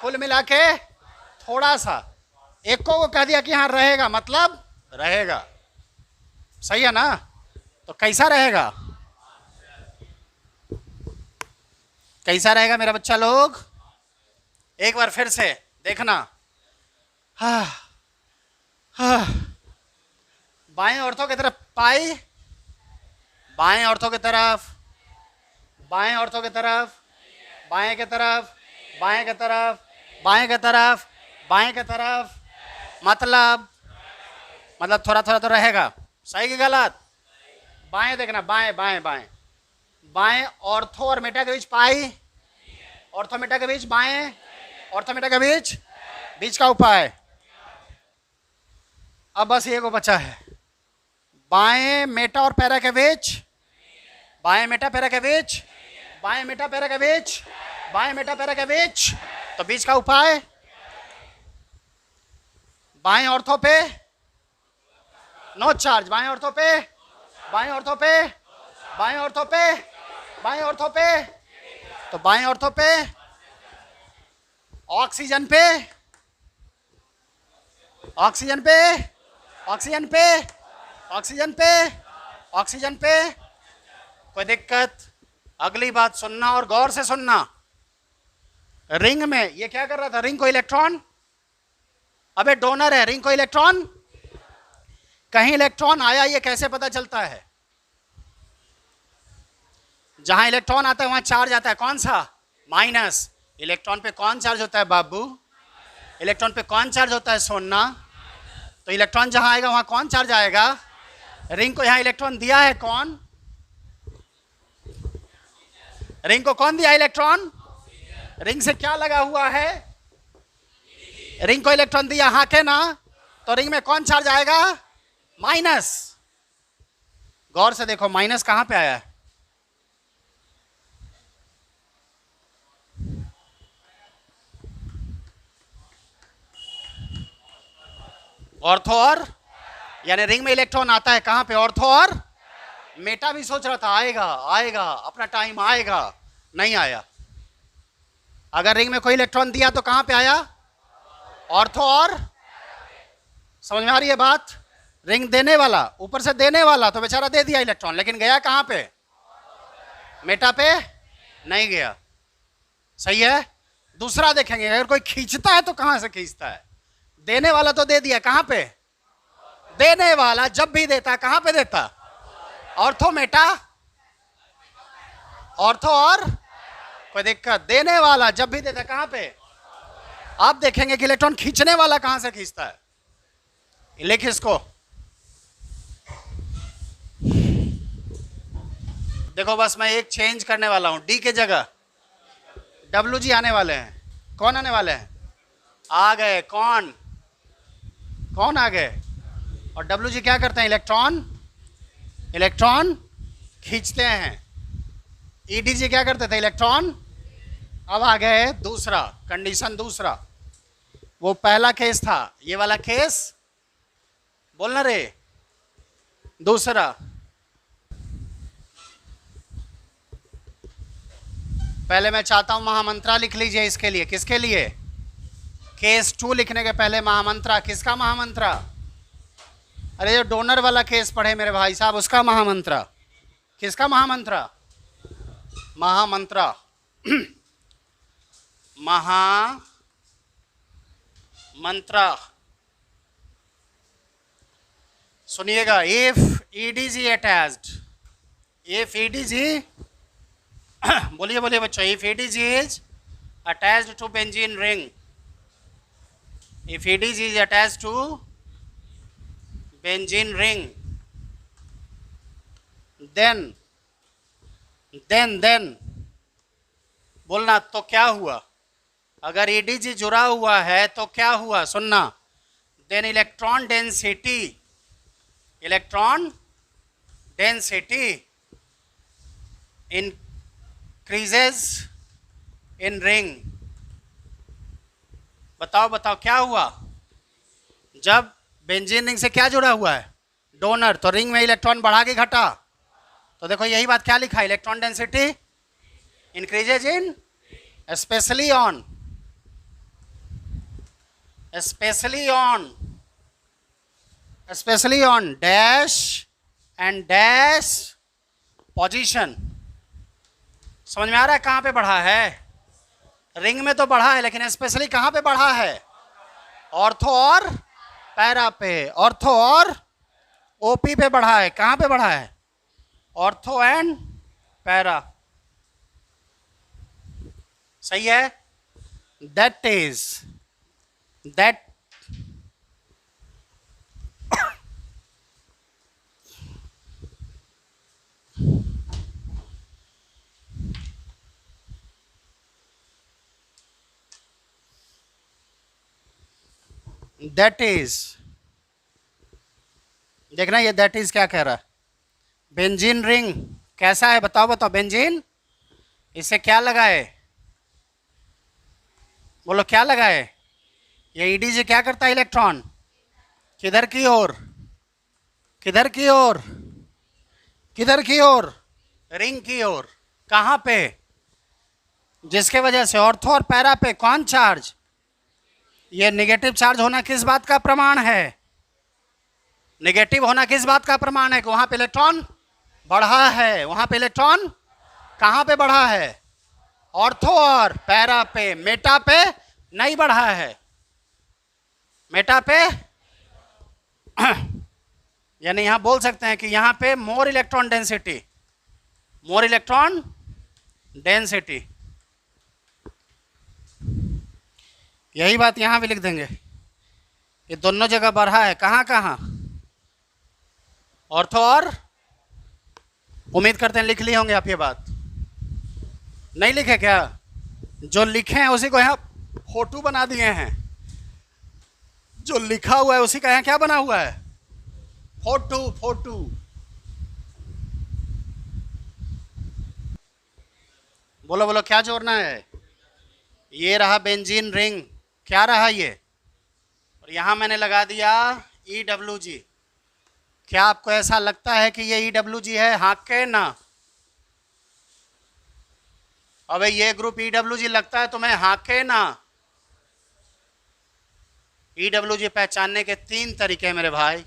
कुल मिला के थोड़ा सा। एक को कह दिया कि हाँ रहेगा, मतलब रहेगा। सही है ना? तो कैसा रहेगा? कैसा रहेगा मेरा बच्चा लोग? एक बार फिर से देखना। बाएं ऑर्थो की तरफ पाई, बाएं ऑर्थो की तरफ, बाएं ऑर्थो की तरफ, बाएं की तरफ, बाएं की तरफ, बाएं की तरफ, बाएं की तरफ। मतलब थोड़ा थोड़ा तो रहेगा। सही कि गलत? बाएं देखना, बाएं बाएं बाएं बाएं ऑर्थो और मेटा के बीच पाई, ऑर्थो मेटा के बीच बाएं, ऑर्थो मेटा के बीच, बीच का उपाय। अब बस ये को बचा है, बाएं मेटा और पैरा के बीच, बाएं मेटा पैरा के बीच, बाएं मेटा पैरा के बीच, बाएं मेटा पैरा के बीच। तो बीच का उपाय बाएं ऑर्थो पे नो चार्ज, बाएं ऑर्थो पे, बाएं ऑर्थो पे, बाएं ऑर्थो पे, बाएं ऑर्थो पे। तो बाएं ऑर्थो पे ऑक्सीजन पे, ऑक्सीजन पे, ऑक्सीजन पे, ऑक्सीजन पे, ऑक्सीजन पे। कोई दिक्कत? अगली बात सुनना और गौर से सुनना। रिंग में ये क्या कर रहा था? रिंग को इलेक्ट्रॉन, अबे डोनर है, रिंग को इलेक्ट्रॉन, कहीं इलेक्ट्रॉन आया, ये कैसे पता चलता है? जहां इलेक्ट्रॉन आता है वहां चार्ज आता है, कौन सा? माइनस। इलेक्ट्रॉन पे कौन चार्ज होता है बाबू? इलेक्ट्रॉन पे कौन चार्ज होता है सोना? तो इलेक्ट्रॉन जहां आएगा वहां कौन चार्ज आएगा? रिंग को यहां इलेक्ट्रॉन दिया है कौन? रिंग को कौन दिया इलेक्ट्रॉन? रिंग से क्या लगा हुआ है? रिंग को इलेक्ट्रॉन दिया, हाँ के ना? तो रिंग में कौन चार्ज आएगा? माइनस। गौर से देखो माइनस कहां पे आया है? ऑर्थो और, यानी रिंग में इलेक्ट्रॉन आता है कहां पे? ऑर्थो और। मेटा भी सोच रहा था आएगा आएगा, अपना टाइम आएगा, नहीं आया। अगर रिंग में कोई इलेक्ट्रॉन दिया तो कहां पे आया? ऑर्थो और। समझ में आ रही है बात? रिंग देने वाला, ऊपर से देने वाला तो बेचारा दे दिया इलेक्ट्रॉन, लेकिन गया कहां पे? मेटा पे नहीं गया। सही है। दूसरा देखेंगे, अगर कोई खींचता है तो कहां से खींचता है? देने वाला तो दे दिया, कहां पे? देने वाला जब भी देता कहां पे देता? ऑर्थो मेटा, ऑर्थो और। कोई दिक्कत? देने वाला जब भी देता कहां पे? आप देखेंगे कि इलेक्ट्रॉन खींचने वाला कहां से खींचता है। लिख इसको, देखो बस मैं एक चेंज करने वाला हूं, डी के जगह डब्ल्यू जी आने वाले हैं। कौन आने वाले हैं? आ गए। कौन कौन आ गए? और डब्ल्यू जी क्या करते हैं? इलेक्ट्रॉन खींचते हैं। ईडी जी क्या करते थे? इलेक्ट्रॉन। अब आ गए दूसरा कंडीशन, दूसरा। वो पहला केस था, ये वाला केस बोलना रे। दूसरा, पहले मैं चाहता हूं महामंत्रा लिख लीजिए इसके लिए। किसके लिए? केस 2 लिखने के पहले महामंत्रा। किसका महामंत्रा? अरे जो डोनर वाला केस पढ़े मेरे भाई साहब, उसका महामंत्रा। किसका महामंत्रा? महामंत्रा। महामंत्रा। सुनिएगा, if EDG attached, if EDG बोलिए बोलिए बच्चों, if EDG is attached to benzene ring, if EDG is attached to benzene ring, then बोलना तो क्या हुआ? अगर EDG जुड़ा हुआ है तो क्या हुआ? सुनना, then electron density increases in ring। बताओ बताओ क्या हुआ? जब बेंजीन रिंग से क्या जुड़ा हुआ है? डोनर। तो रिंग में इलेक्ट्रॉन बढ़ा के घटा? तो देखो यही बात क्या लिखा है? Electron density increases in specially on dash and dash position. समझ में आ रहा है कहां पे बढ़ा है? रिंग में तो बढ़ा है, लेकिन स्पेशली कहां पे बढ़ा है? ऑर्थो और पैरा पे। ऑर्थो और ओपी पे बढ़ा है। कहां पे बढ़ा है? Ortho and para. सही है। दैट इज, देखना ये दैट इज क्या कह रहा है? बेंजीन रिंग कैसा है? बताओ बताओ। बेंजीन, इसे क्या लगाए? बोलो क्या लगाए? ये ईडीजी क्या करता है? इलेक्ट्रॉन किधर की ओर? किधर की ओर? किधर की ओर? रिंग की ओर। कहां पे? जिसके वजह से ऑर्थो और पैरा पे कौन चार्ज? ये नेगेटिव चार्ज होना किस बात का प्रमाण है? नेगेटिव होना किस बात का प्रमाण है? कि वहां पे इलेक्ट्रॉन बढ़ा है। वहां पे इलेक्ट्रॉन कहां पे बढ़ा है? ऑर्थो और पैरा पे। मेटा पे नहीं बढ़ा है। मेटा पे यानी यहां बोल सकते हैं कि यहां पे मोर इलेक्ट्रॉन डेंसिटी। यही बात यहां भी लिख देंगे। ये दोनों जगह बढ़ा है। कहां कहां? ऑर्थो और। उम्मीद करते हैं लिख लिए होंगे आप। ये बात नहीं लिखे क्या? जो लिखे हैं उसी को यहां फोटो बना दिए हैं। जो लिखा हुआ है उसी का यहाँ क्या बना हुआ है, फोटो फोटो। बोलो बोलो क्या जोड़ना है, ये रहा बेंजीन रिंग, क्या रहा ये, और यहां मैंने लगा दिया EWG। क्या आपको ऐसा लगता है कि ये EWG है, हाँ के ना? अबे ये ग्रुप EWG लगता है तुम्हें, हाँ के ना? EWG पहचानने के 3 तरीके हैं मेरे भाई।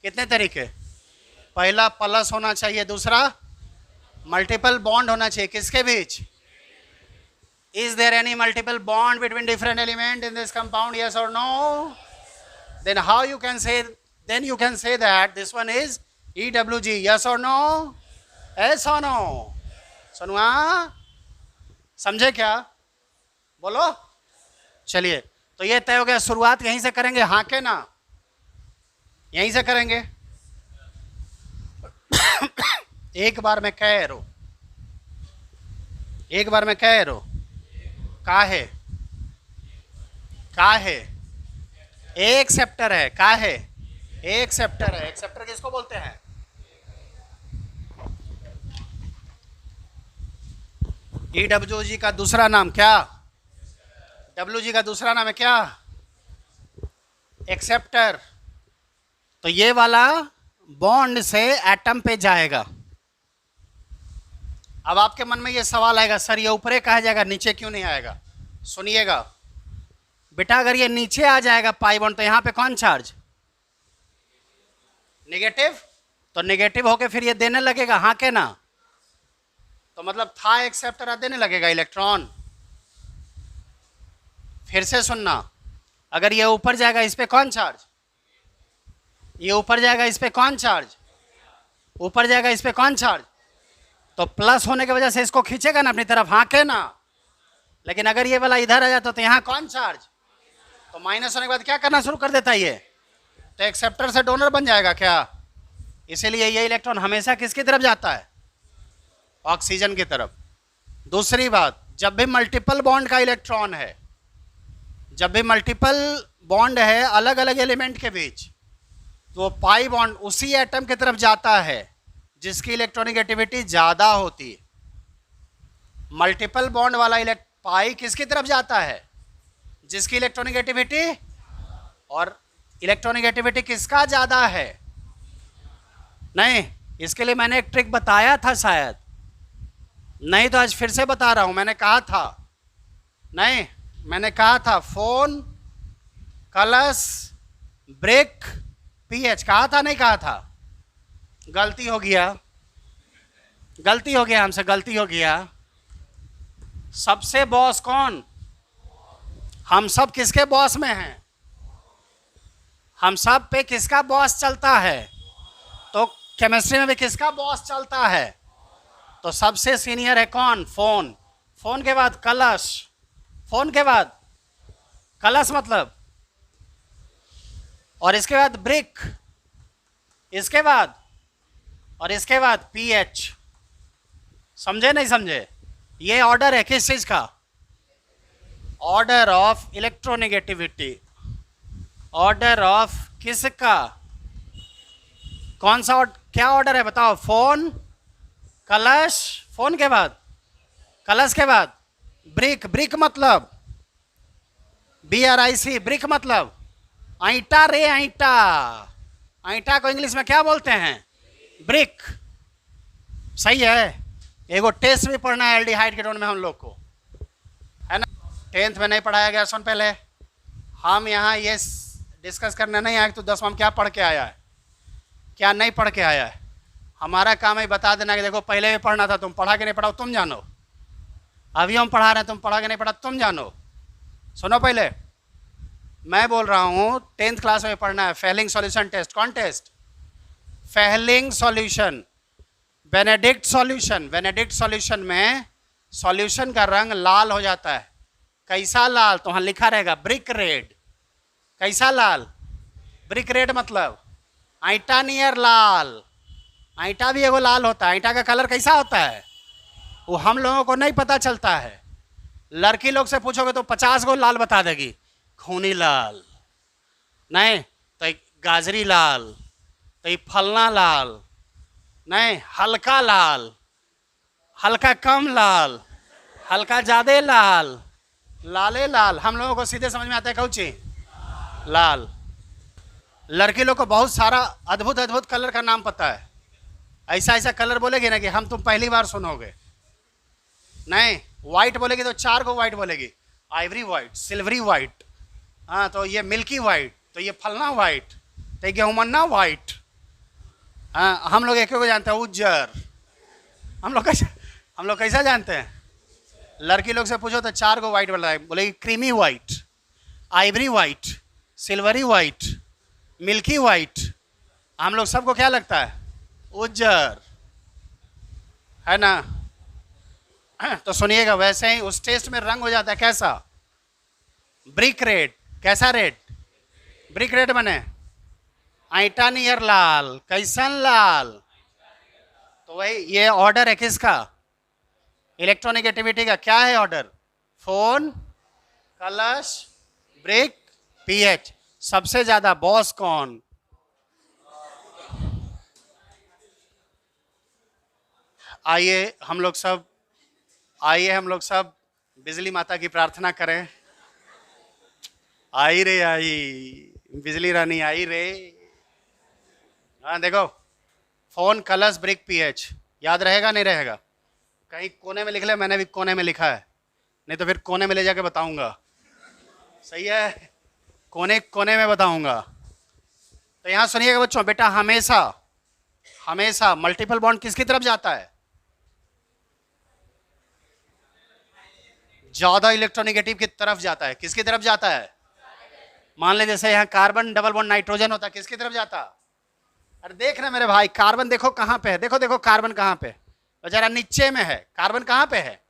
कितने तरीके? पहला प्लस होना चाहिए, दूसरा मल्टीपल बॉन्ड होना चाहिए किसके बीच? Is there any multiple bond between different element in this compound, yes और no? Then how you can say, then you can say that this one is EWG, yes or no? yes or no? सुनुआ, समझे क्या? बोलो। चलिए, तो ये तय हो गया, शुरुआत यहीं से करेंगे, हाँ के ना? यहीं से करेंगे। एक बार में कह रो, एक बार में कह रो, का है, का है, एक सेप्टर है, का है, एक सेप्टर है। एक सेप्टर किसको बोलते हैं? EWG का दूसरा नाम क्या? WG का दूसरा नाम है क्या? एक्सेप्टर। तो ये वाला बॉन्ड से एटम पे जाएगा। अब आपके मन में ये सवाल आएगा, सर ये ऊपरे कहा जाएगा, नीचे क्यों नहीं आएगा? सुनिएगा बेटा, अगर ये नीचे आ जाएगा पाई बॉन्ड, तो यहां पे कौन चार्ज? नेगेटिव। तो नेगेटिव होके फिर ये देने लगेगा, हाँ के ना? तो मतलब था एक्सेप्टर देने लगेगा इलेक्ट्रॉन। फिर से सुनना, अगर ये ऊपर जाएगा इस पे कौन चार्ज? ये ऊपर जाएगा इस पे कौन चार्ज? ऊपर जाएगा इस पे कौन चार्ज? तो प्लस होने की वजह से इसको खींचेगा ना अपनी तरफ, हाँ के ना? लेकिन अगर ये वाला इधर आ जाता तो यहाँ कौन चार्ज? तो माइनस होने के बाद क्या करना शुरू कर देता है ये? तो एक्सेप्टर से डोनर बन जाएगा क्या? इसीलिए ये इलेक्ट्रॉन हमेशा किसकी तरफ जाता है? ऑक्सीजन की तरफ। दूसरी बात, जब भी मल्टीपल बॉन्ड का इलेक्ट्रॉन है, जब भी मल्टीपल बॉन्ड है अलग अलग एलिमेंट के बीच, तो पाई बॉन्ड उसी एटम की तरफ जाता है जिसकी इलेक्ट्रॉनिगेटिविटी ज़्यादा होती है। मल्टीपल बॉन्ड वाला पाई किसकी तरफ जाता है? जिसकी इलेक्ट्रॉनिगेटिविटी, और इलेक्ट्रॉनिगेटिविटी किसका ज़्यादा है? नहीं, इसके लिए मैंने एक ट्रिक बताया था शायद, नहीं तो आज फिर से बता रहा हूं। मैंने कहा था, नहीं मैंने कहा था फोन, कलश, ब्रेक, पीएच, कहा था नहीं कहा था? गलती हो गया, गलती हो गया हमसे, गलती हो गया। सबसे बॉस कौन? हम सब किसके बॉस में हैं? हम सब पे किसका बॉस चलता है? तो केमिस्ट्री में भी किसका बॉस चलता है? तो सबसे सीनियर है कौन? फोन। फोन के बाद कलश, फोन के बाद कलश मतलब, और इसके बाद ब्रिक, इसके बाद, और इसके बाद पीएच। समझे नहीं समझे? ये ऑर्डर है किस चीज का? Order of electronegativity. Order of किसका? कौन सा क्या ऑर्डर है बताओ? फोन, कलश, फोन के बाद, कलश के बाद ब्रिक। ब्रिक मतलब BRIC, ब्रिक मतलब ऐंटा रे, ऐंटा। ऐंटा को इंग्लिश में क्या बोलते हैं? ब्रिक। सही है। एगो टेस्ट भी पढ़ना है एल्डिहाइड कीटोन में हम लोग को, है ना? 10th में नहीं पढ़ाया गया। सुन, पहले हम यहाँ ये डिस्कस करने नहीं आए तो 10वां में क्या पढ़ के आया है, क्या नहीं पढ़ के आया है। हमारा काम है बता देना कि देखो पहले भी पढ़ना था, तुम पढ़ा के नहीं पढ़ा तुम जानो। अभी हम पढ़ा रहे हैं, तुम पढ़ा के नहीं पढ़ा तुम जानो। सुनो, पहले मैं बोल रहा हूँ 10th क्लास में पढ़ना है फेहलिंग सॉल्यूशन टेस्ट। कौन test? Fehling solution, Benedict solution. Benedict solution में सॉल्यूशन का रंग लाल हो जाता है। कैसा लाल? तो वहाँ लिखा रहेगा ब्रिक रेड। कैसा लाल? ब्रिक रेड मतलब ऐंटा नियर लाल। ऐंटा भी एगो लाल होता है। ऐंटा का कलर कैसा होता है वो हम लोगों को नहीं पता चलता है। लड़की लोग से पूछोगे तो 50 गो लाल बता देगी, खूनी लाल। नहीं तो गाजरी लाल, तो फलना लाल, नहीं हल्का लाल, हल्का कम लाल, हल्का ज्यादा लाल, लाले लाल। हम लोगों को सीधे समझ में आता है कौची लाल। लड़की लोग को बहुत सारा अद्भुत अद्भुत कलर का नाम पता है। ऐसा ऐसा कलर बोलेगी ना कि हम तुम पहली बार सुनोगे। नहीं व्हाइट बोलेगी तो 4 को व्हाइट बोलेगी, आइवरी व्हाइट, सिल्वरी व्हाइट, हाँ तो ये मिल्की व्हाइट, तो ये फलना व्हाइट, तो ये गेहूमन्ना व्हाइट। हाँ हम लोग एक को जानते हैं उज्जर। हम लोग कैसा जानते हैं? लड़की लोग से पूछो तो 4 को व्हाइट बोला है, बोलेगी creamy white, Ivory white, silvery white, milky white. हम लोग सबको क्या लगता है? उज्जर, है ना? तो सुनिएगा, वैसे ही उस टेस्ट में रंग हो जाता है कैसा? Brick red. कैसा रेड? ब्रिक रेड बने आईटा नियर लाल। कैसन लाल? तो वही ये ऑर्डर है किसका? इलेक्ट्रोनेगेटिविटी का। क्या है ऑर्डर? फोन, कलश, ब्रिक, पीएच। सबसे ज्यादा बॉस कौन? आइए हम लोग सब बिजली माता की प्रार्थना करें। आई रे आई, बिजली रानी आई रे। हाँ देखो, फोन, कलश, ब्रिक, पीएच। याद रहेगा नहीं रहेगा? कहीं कोने में लिख ले, मैंने भी कोने में लिखा है, नहीं तो फिर कोने में ले जाके बताऊंगा। सही है, कोने कोने में बताऊंगा। तो यहां सुनिएगा बच्चों, बेटा हमेशा हमेशा मल्टीपल बॉन्ड किसकी तरफ जाता है? ज्यादा इलेक्ट्रोनेगेटिव की तरफ जाता है। किसकी तरफ जाता है? मान ले जैसे यहाँ कार्बन डबल बॉन्ड नाइट्रोजन होता है, किसकी तरफ जाता? अरे देख रहे मेरे भाई, कार्बन देखो कहां पे है, देखो देखो कार्बन कहां पे, तो जरा नीचे में है। कार्बन कहां पे है?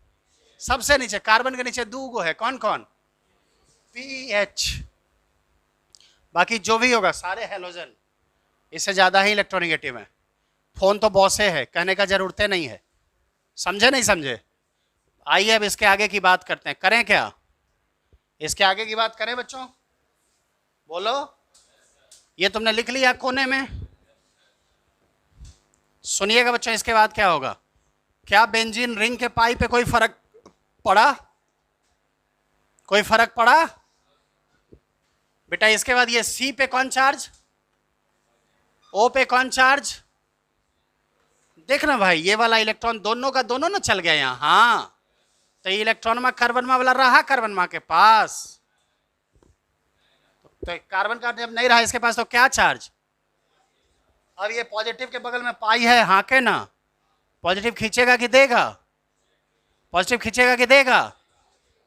सबसे नीचे। कार्बन के नीचे 2 गो है, कौन कौन? पीएच। बाकी जो भी होगा सारे हेलोजन, इससे ज्यादा ही इलेक्ट्रोनेगेटिव है। फोन तो बॉसे है, कहने का जरूरत नहीं है। समझे नहीं समझे? आइए अब इसके आगे की बात करते हैं। करें क्या? इसके आगे की बात करें बच्चों? बोलो। ये तुमने लिख लिया कोने में। सुनिएगा बच्चों, इसके बाद क्या होगा? क्या बेंजीन रिंग के पाई पे कोई फर्क पड़ा? कोई फर्क पड़ा? बेटा इसके बाद ये सी पे कौन चार्ज, ओ पे कौन चार्ज? देखना भाई, ये वाला इलेक्ट्रॉन दोनों का दोनों ना चल गया यहाँ। हाँ तो ये इलेक्ट्रॉन में कार्बन में वाला रहा, कार्बन माँ के पास। तो कार्बन का जब नहीं रहा इसके पास, तो क्या चार्ज? अब ये पॉजिटिव के बगल में पाई है, हाँ के ना? पॉजिटिव खींचेगा कि देगा? पॉजिटिव खींचेगा कि देगा?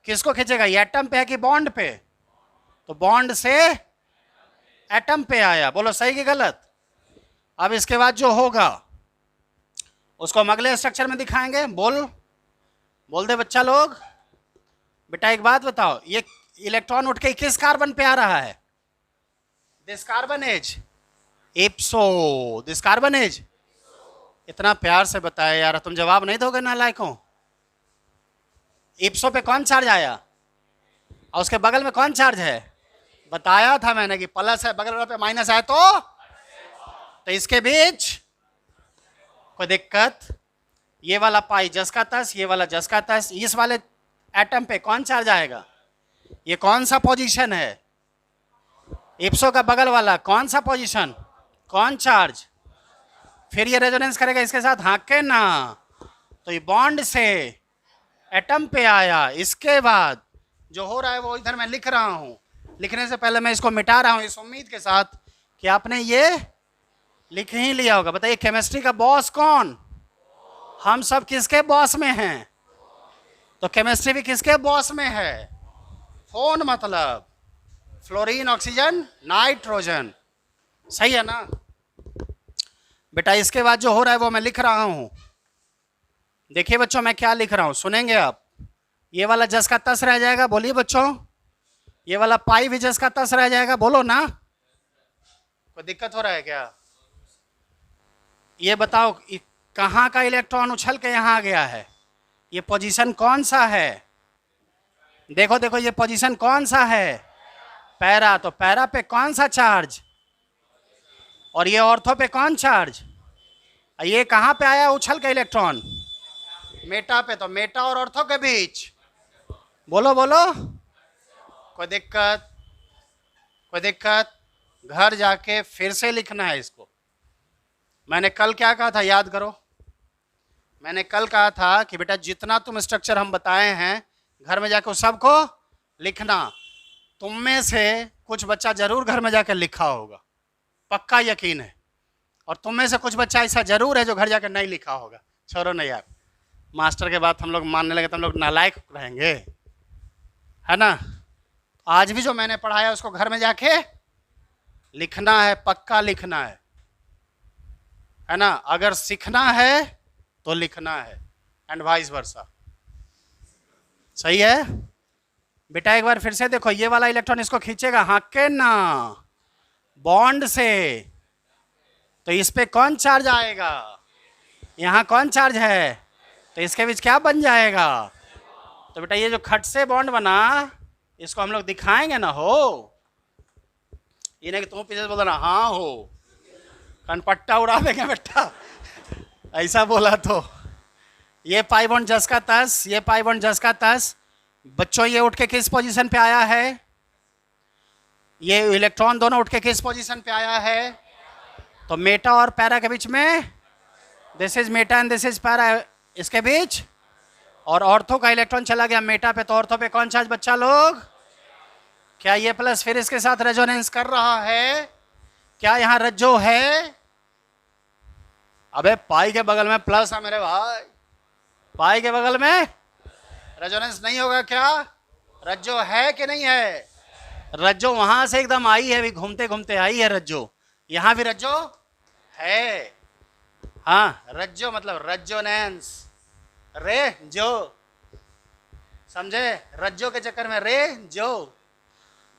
किसको खींचेगा? ये एटम पे है कि बॉन्ड पे? तो बॉन्ड से एटम पे आया। बोलो सही कि गलत? अब इसके बाद जो होगा उसको हम अगले स्ट्रक्चर में दिखाएंगे। बोल दे बच्चा लोग। बेटा एक बात बताओ, ये इलेक्ट्रॉन उठ के किस कार्बन पे आ रहा है? This carbon as ipso, this carbon as. इतना प्यार से बताया यार, तुम जवाब नहीं दोगे नालायकों? इप्सो पे कौन चार्ज आया और उसके बगल में कौन चार्ज है? बताया था मैंने कि प्लस है, बगल वाले पे माइनस है, तो इसके बीच कोई दिक्कत? ये वाला पाई जस का तस, ये वाला जस का तस। इस वाले एटम पे कौन चार्ज आएगा? ये कौन सा पोजीशन है? इप्सो का बगल वाला कौन सा पोजीशन, कौन चार्ज? फिर ये रेजोनेंस करेगा इसके साथ, हाँ के ना? तो ये बॉन्ड से एटम पे आया। इसके बाद जो हो रहा है वो इधर मैं लिख रहा हूं। लिखने से पहले मैं इसको मिटा रहा हूं इस उम्मीद के साथ कि आपने ये लिख ही लिया होगा। बताइए केमिस्ट्री का बॉस कौन? हम सब किसके बॉस में हैं? तो केमिस्ट्री भी किसके बॉस में है? फोन मतलब फ्लोरीन, ऑक्सीजन, नाइट्रोजन। सही है ना? बेटा इसके बाद जो हो रहा है वो मैं लिख रहा हूं। देखिए बच्चों मैं क्या लिख रहा हूं, सुनेंगे आप। ये वाला जस का तस रह जाएगा, बोलिए बच्चों। ये वाला पाई भी जस का तस रह जाएगा, बोलो ना। कोई दिक्कत हो रहा है क्या? ये बताओ कहाँ का इलेक्ट्रॉन उछल के यहाँ आ गया है? ये पोजीशन कौन सा है? देखो देखो ये पोजीशन कौन सा है? पैरा, तो पैरा पे कौन सा चार्ज, और ये ऑर्थो पे कौन चार्ज, ये कहाँ पे आया उछल के इलेक्ट्रॉन, मेटा पे, तो मेटा और ऑर्थो के बीच, बोलो बोलो, कोई दिक्कत, कोई दिक्कत, घर जाके फिर से लिखना है इसको। मैंने कल क्या कहा था याद करो, मैंने कल कहा था कि बेटा जितना तुम स्ट्रक्चर हम बताए हैं घर में जाकर सबको लिखना। तुम में से कुछ बच्चा जरूर घर में जाकर लिखा होगा, पक्का यकीन है, और तुम में से कुछ बच्चा ऐसा जरूर है जो घर जाकर नहीं लिखा होगा। छोड़ो नहीं यार, मास्टर के बात हम लोग मानने लगे तो हम लोग नालायक रहेंगे, है ना। आज भी जो मैंने पढ़ाया उसको घर में जाके लिखना है, पक्का लिखना है ना। अगर सीखना है तो लिखना है, एंड वाइस वर्सा। सही है बेटा। एक बार फिर से देखो, ये वाला इलेक्ट्रॉन इसको खींचेगा, हाँ के ना, बॉन्ड से, तो इस पे कौन चार्ज आएगा, यहां कौन चार्ज है, तो इसके बीच क्या बन जाएगा, तो बेटा ये जो खट से बॉन्ड बना इसको हम लोग दिखाएंगे ना, हो ये नहीं कि तुम पीछे बोल देना हाँ हो, कनपट्टा उड़ा देंगे बेटा, ऐसा बोला तो। ये पाई बॉन्ड जस का तस, ये पाई बॉन्ड जस का तस। बच्चों ये उठ के किस पोजीशन पे आया है, ये इलेक्ट्रॉन दोनों उठ के किस पोजीशन पे आया है, तो मेटा और पैरा के बीच में, this is Meta and this is para, इसके बीच, और ऑर्थो का इलेक्ट्रॉन चला गया मेटा पे, तो ऑर्थो पे कौन चार्ज बच्चा लोग, क्या ये प्लस फिर इसके साथ रेजोनेंस कर रहा है, क्या यहां रज्जो है, अबे पाई के बगल में प्लस है मेरे भाई, पाई के बगल में रेजोनेंस नहीं होगा क्या, रज्जो है कि नहीं है, रज्जो वहां से एकदम आई है, भी घूमते घूमते आई है रज्जो, यहां भी रज्जो है, हाँ रज्जो मतलब रज्जोनेंस, रे जो, समझे, रज्जो के चक्कर में रे जो,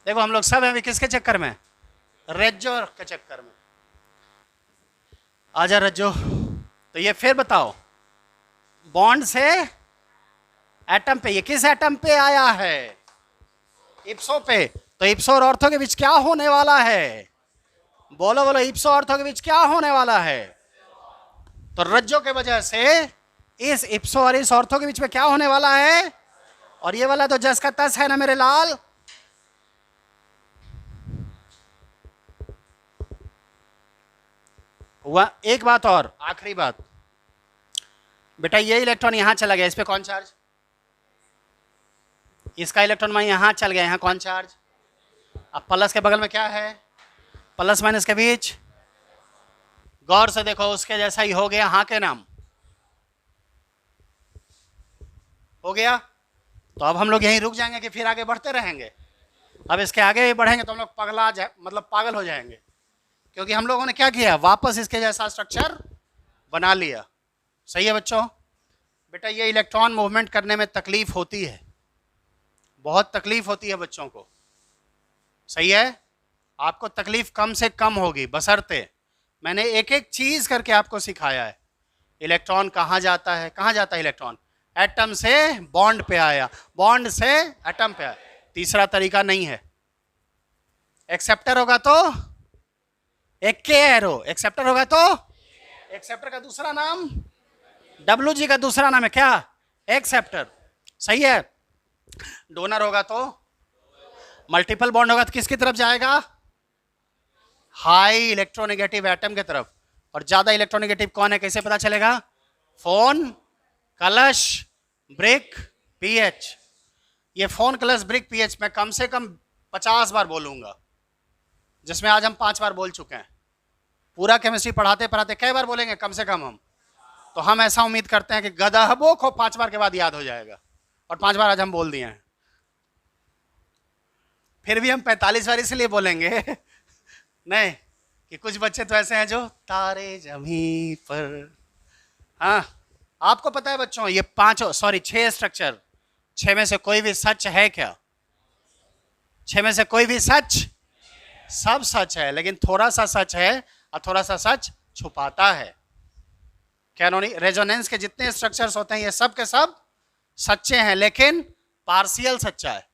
देखो हम लोग सब हैं भी किसके चक्कर में, रज्जो के चक्कर में। आजा रज्जो, तो ये फिर बताओ, बॉन्ड से एटम पे, ये किस एटम पे आया है, इप्सो पे, तो इप्सो और ऑर्थो के बीच क्या होने वाला है, बोलो बोलो, इप्सो ऑर्थो के बीच क्या होने वाला है, तो रज्जो के वजह से इस इप्सो और इस ऑर्थो के बीच में क्या होने वाला है, और ये वाला तो जस का तस है ना मेरे लाल। वह एक बात और, आखिरी बात बेटा, ये इलेक्ट्रॉन यहां चला गया, इस पे कौन चार्ज, इसका इलेक्ट्रॉन मैं यहां चल गया, यहां कौन चार्ज, अब प्लस के बगल में क्या है, प्लस माइनस के बीच, गौर से देखो उसके जैसा ही हो गया, हाँ के नाम हो गया, तो अब हम लोग यहीं रुक जाएंगे कि फिर आगे बढ़ते रहेंगे, अब इसके आगे भी बढ़ेंगे तो हम लोग पगला जाए, मतलब पागल हो जाएंगे, क्योंकि हम लोगों ने क्या किया, वापस इसके जैसा स्ट्रक्चर बना लिया। सही है बच्चों। बेटा ये इलेक्ट्रॉन मूवमेंट करने में तकलीफ होती है, बहुत तकलीफ होती है बच्चों को, सही है, आपको तकलीफ कम से कम होगी, बशर्ते मैंने एक एक चीज करके आपको सिखाया है। इलेक्ट्रॉन कहाँ जाता है, कहाँ जाता है इलेक्ट्रॉन, एटम से बॉन्ड पे आया, बॉन्ड से एटम पे आया, तीसरा तरीका नहीं है। एक्सेप्टर होगा तो एक के एरो, एक्सेप्टर होगा तो एक्सेप्टर का दूसरा नाम, WG का दूसरा नाम है क्या, एक्सेप्टर, सही है। डोनर होगा तो, मल्टीपल बॉन्ड होगा तो किसकी तरफ जाएगा, हाई इलेक्ट्रोनेगेटिव एटम की तरफ, और ज्यादा इलेक्ट्रोनेगेटिव कौन है कैसे पता चलेगा, फोन, कलश, ब्रिक, पीएच। ये फोन, कलश, ब्रिक, पीएच मैं कम से कम 50 बार बोलूंगा, जिसमें आज हम 5 बार बोल चुके हैं। पूरा केमिस्ट्री पढ़ाते पढ़ाते कई बार बोलेंगे कम से कम हम, तो हम ऐसा उम्मीद करते हैं कि गदहबों को 5 बार के बाद याद हो जाएगा, और 5 बार आज हम बोल दिए हैं। फिर भी हम 45 बार इसलिए बोलेंगे नहीं कि कुछ बच्चे तो ऐसे हैं जो तारे जमीन पर, हाँ आपको पता है बच्चों, ये 6 स्ट्रक्चर, 6 में से कोई भी सच है क्या, 6 में से कोई भी सच, सब सच है, लेकिन थोड़ा सा सच है और थोड़ा सा सच छुपाता है। कैनोनिक रेजोनेंस के जितने स्ट्रक्चर्स होते हैं ये सब के सब सच्चे हैं, लेकिन पार्शियल सच्चा है,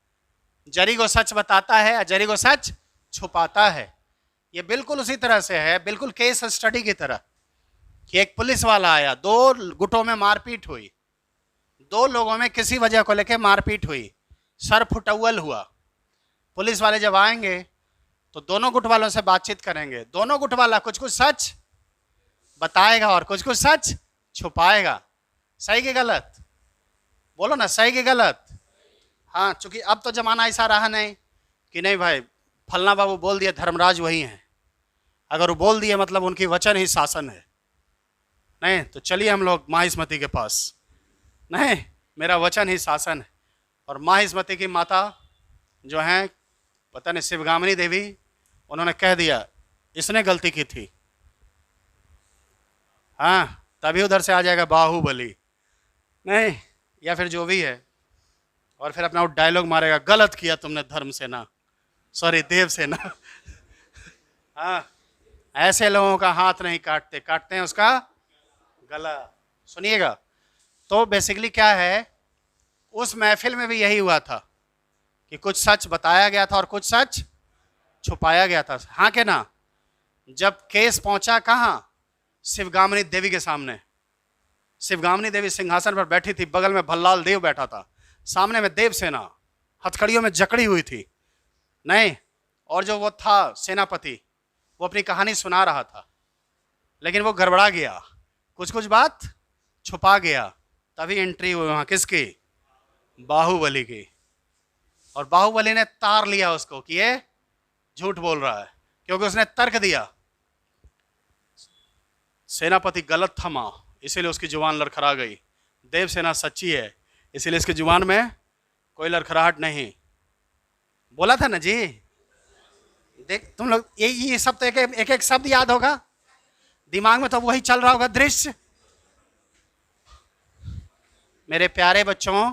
जरी को सच बताता है, जरी को सच छुपाता है। ये बिल्कुल उसी तरह से है, बिल्कुल केस स्टडी की तरह कि एक पुलिस वाला आया, दो गुटों में मारपीट हुई, दो लोगों में किसी वजह को लेकर मारपीट हुई, सर फुटअव्वल हुआ। पुलिस वाले जब आएंगे तो दोनों गुट वालों से बातचीत करेंगे, दोनों गुट वाला कुछ कुछ सच बताएगा और कुछ कुछ सच छुपाएगा। सही कि गलत? बोलो ना, सही कि गलत? हाँ, चूंकि अब तो जमाना ऐसा रहा नहीं कि नहीं भाई फलना बाबू बोल दिया धर्मराज वही हैं, अगर वो बोल दिए मतलब उनकी वचन ही शासन है। नहीं तो चलिए हम लोग माहिष्मति के पास। नहीं, मेरा वचन ही शासन है। और माहिष्मति की माता जो हैं, पता नहीं शिवगामिनी देवी, उन्होंने कह दिया इसने गलती की थी। हाँ, तभी उधर से आ जाएगा बाहुबली, नहीं या फिर जो भी है, और फिर अपना वो डायलॉग मारेगा, गलत किया तुमने धर्म सेना, सॉरी देव सेना। हाँ, ऐसे लोगों का हाथ नहीं काटते, काटते हैं उसका गला। सुनिएगा, तो बेसिकली क्या है, उस महफिल में भी यही हुआ था कि कुछ सच बताया गया था और कुछ सच छुपाया गया था। हाँ के ना? जब केस पहुंचा कहाँ? शिवगामिनी देवी के सामने। शिवगामिनी देवी सिंहासन पर बैठी थी, बगल में भल्लाल देव बैठा था, सामने में देवसेना हथकड़ियों में जकड़ी हुई थी। नहीं, और जो वो था सेनापति, वो अपनी कहानी सुना रहा था, लेकिन वो गड़बड़ा गया, कुछ कुछ बात छुपा गया। तभी एंट्री हुई वहाँ किसकी? बाहुबली की। और बाहुबली ने तार लिया उसको कि ये झूठ बोल रहा है, क्योंकि उसने तर्क दिया। सेनापति गलत थमा, इसीलिए उसकी जुबान लड़खड़ा गई। देवसेना सच्ची है, इसीलिए इसकी जुबान में कोई लड़खड़ाहट नहीं। बोला था ना जी। देख तुम लोग ये सब तो एक एक शब्द याद होगा दिमाग में, तो वही चल रहा होगा दृश्य। मेरे प्यारे बच्चों,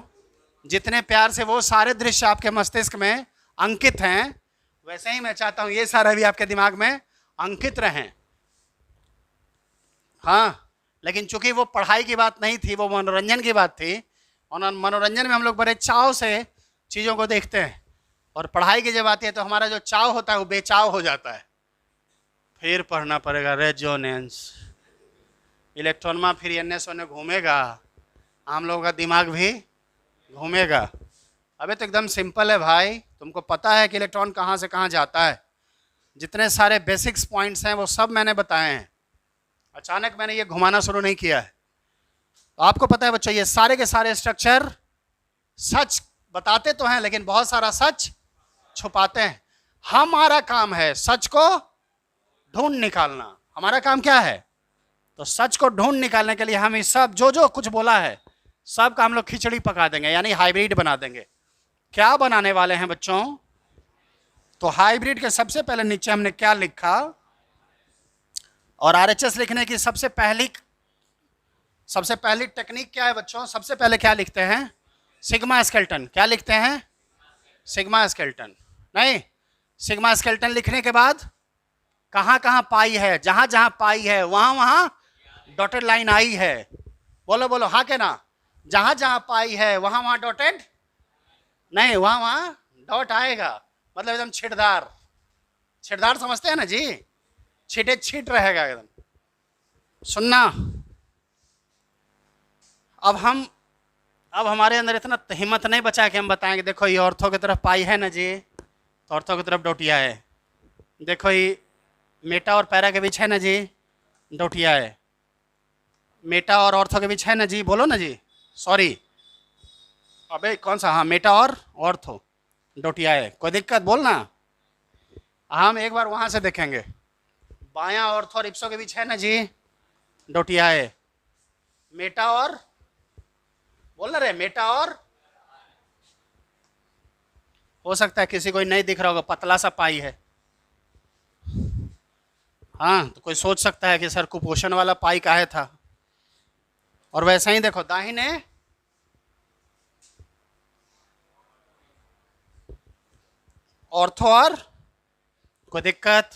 जितने प्यार से वो सारे दृश्य आपके मस्तिष्क में अंकित हैं, वैसे ही मैं चाहता हूं ये सारे भी आपके दिमाग में अंकित रहें। हाँ, लेकिन चूंकि वो पढ़ाई की बात नहीं थी, वो मनोरंजन की बात थी, और मनोरंजन में हम लोग बड़े चाव से चीज़ों को देखते हैं, और पढ़ाई की जब आती है तो हमारा जो चाव होता है वो बेचाव हो जाता है। फिर पढ़ना पड़ेगा रेजोनेंस, इलेक्ट्रॉनमा फिर एन एस ओने घूमेगा, हम लोगों का दिमाग भी घूमेगा। अबे तो एकदम सिंपल है भाई, तुमको पता है कि इलेक्ट्रॉन कहाँ से कहाँ जाता है। जितने सारे बेसिक्स पॉइंट्स हैं वो सब मैंने बताए हैं, अचानक मैंने ये घुमाना शुरू नहीं किया है। तो आपको पता है बच्चों, ये सारे के सारे स्ट्रक्चर सच बताते तो हैं, लेकिन बहुत सारा सच छुपाते हैं। हमारा काम है सच को ढूंढ निकालना। हमारा काम क्या है? तो सच को ढूंढ निकालने के लिए हम इस सब जो जो कुछ बोला है सब का हम लोग खिचड़ी पका देंगे, यानी हाइब्रिड बना देंगे। क्या बनाने वाले हैं बच्चों? तो हाइब्रिड के सबसे पहले नीचे हमने क्या लिखा, और आरएचएस लिखने की सबसे पहली टेक्निक क्या है बच्चों? सबसे पहले क्या लिखते हैं? Sigma skeleton. क्या लिखते हैं? Sigma skeleton. नहीं, सिग्मा स्केलेटन लिखने के बाद कहाँ कहाँ पाई है, जहां जहां पाई है वहां वहां डॉटेड लाइन आई है। बोलो बोलो हाँ के ना? जहां जहां पाई है वहां वहां डॉटेड नहीं, वहां वहां डॉट आएगा, मतलब एकदम छिटदार। छिटदार समझते हैं ना जी? छिटे छिट रहेगा एकदम। सुनना, अब हमारे अंदर इतना हिम्मत नहीं बचा कि हम बताएंगे देखो ये ऑर्थो की तरफ पाई है ना जी, तो ऑर्थो की तरफ डोटिया है। देखो ये मेटा और पैरा के बीच है ना जी, डोटिया है। मेटा और ऑर्थो के बीच है ना जी, बोलो ना जी, सॉरी अबे कौन सा, हाँ मेटा और ऑर्थो डोटिया है। कोई दिक्कत बोलना। हम एक बार वहां से देखेंगे, बायां ऑर्थो और इप्सो के बीच है ना जी, डोटिया है। मेटा और बोल रहे, मेटा और, हो सकता है किसी को नहीं दिख रहा होगा, पतला सा पाई है। हाँ, तो कोई सोच सकता है कि सर कुपोषण वाला पाई काहे था। और वैसा ही देखो दाहिने ऑर्थो और, कोई दिक्कत?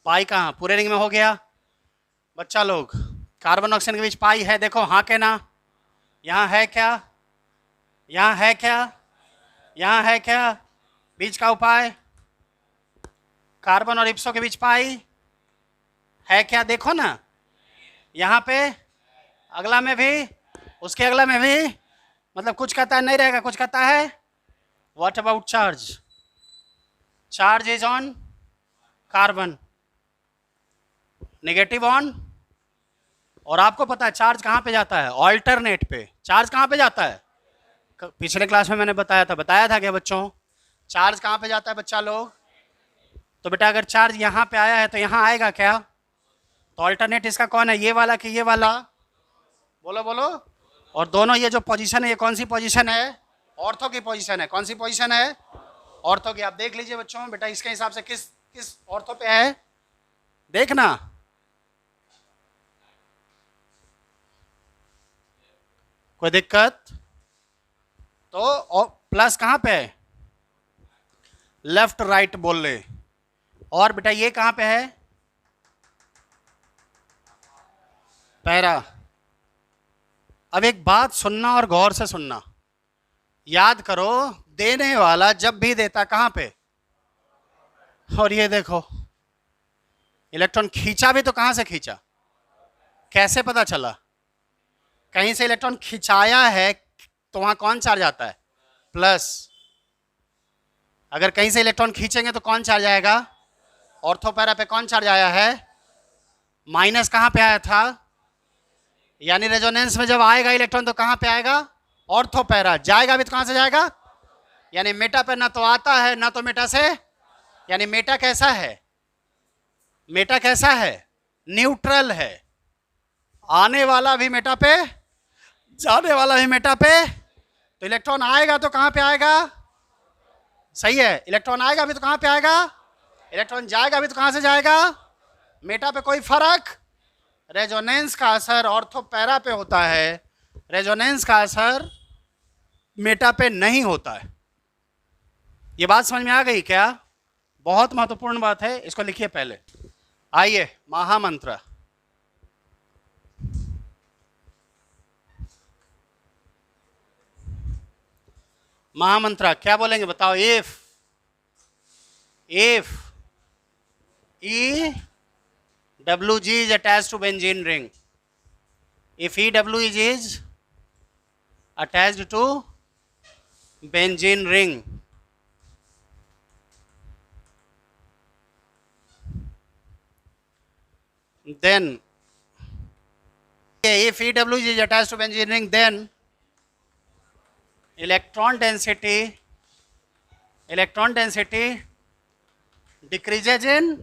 पाई कहाँ? पूरे रिंग में हो गया बच्चा लोग। कार्बन ऑक्सीजन के बीच पाई है, देखो हाँ के ना? यहाँ है क्या? यहाँ है क्या? यहाँ है क्या? बीच का उपाय, कार्बन और इप्सो के बीच पाई है क्या? देखो ना, यहां पे अगला में भी, उसके अगला में भी, मतलब कुछ कहता है नहीं रहेगा, कुछ कहता है what about charge? Charge is on carbon, negative on, और आपको पता है चार्ज कहां पे जाता है? ऑल्टरनेट पे। चार्ज कहां पे जाता है? पिछले क्लास में मैंने बताया था क्या बच्चों? चार्ज कहां पे जाता है बच्चा लोग? तो बेटा अगर चार्ज यहां पे आया है तो यहां आएगा क्या? तो ऑल्टरनेट इसका कौन है, ये वाला कि ये वाला? बोलो बोलो। और दोनों ये जो पोजीशन है, ये कौन सी पोजीशन है? ऑर्थो की पोजीशन है। कौन सी पोजीशन है? ऑर्थो की। आप देख लीजिए बच्चों, बेटा इसके हिसाब से किस किस ऑर्थो पे है, देखना। कोई दिक्कत? तो प्लस कहां पे है? लेफ्ट राइट बोल ले। और बेटा ये कहां पे है? पैरा। अब एक बात सुनना और गौर से सुनना, याद करो, देने वाला जब भी देता कहां पे? और ये देखो, इलेक्ट्रॉन खींचा भी तो कहां से खींचा? कैसे पता चला? कहीं से इलेक्ट्रॉन खिंचाया है तो वहां कौन चार्ज आता है? प्लस। अगर कहीं से इलेक्ट्रॉन खींचेंगे तो कौन चार्ज आएगा? ऑर्थो पैरा पे कौन चार्ज आया है? माइनस कहां पे आया था? यानी रेजोनेंस में जब आएगा इलेक्ट्रॉन तो कहां पे आएगा? Ortho para. जाएगा भी तो कहां से जाएगा? यानी मेटा पे ना तो आता है ना तो मेटा से, यानी मेटा कैसा है? मेटा कैसा है? न्यूट्रल है। आने वाला भी मेटा पे, जाने वाला भी मेटा पे। तो इलेक्ट्रॉन आएगा तो कहां पे आएगा? सही है, इलेक्ट्रॉन आएगा भी तो कहां पे आएगा? इलेक्ट्रॉन जाएगा भी तो कहां से जाएगा? मेटा पे कोई फर्क? रेजोनेंस का असर ऑर्थो पैरा पे होता है, रेजोनेंस का असर मेटा पे नहीं होता है। ये बात समझ में आ गई क्या? बहुत महत्वपूर्ण बात है, इसको लिखिए पहले। आइए महामंत्र। महामंत्र क्या बोलेंगे बताओ? If EWG is attached to benzene ring, if EWG is attached to benzene ring, then if EWG is attached to benzene ring, then electron density decreases in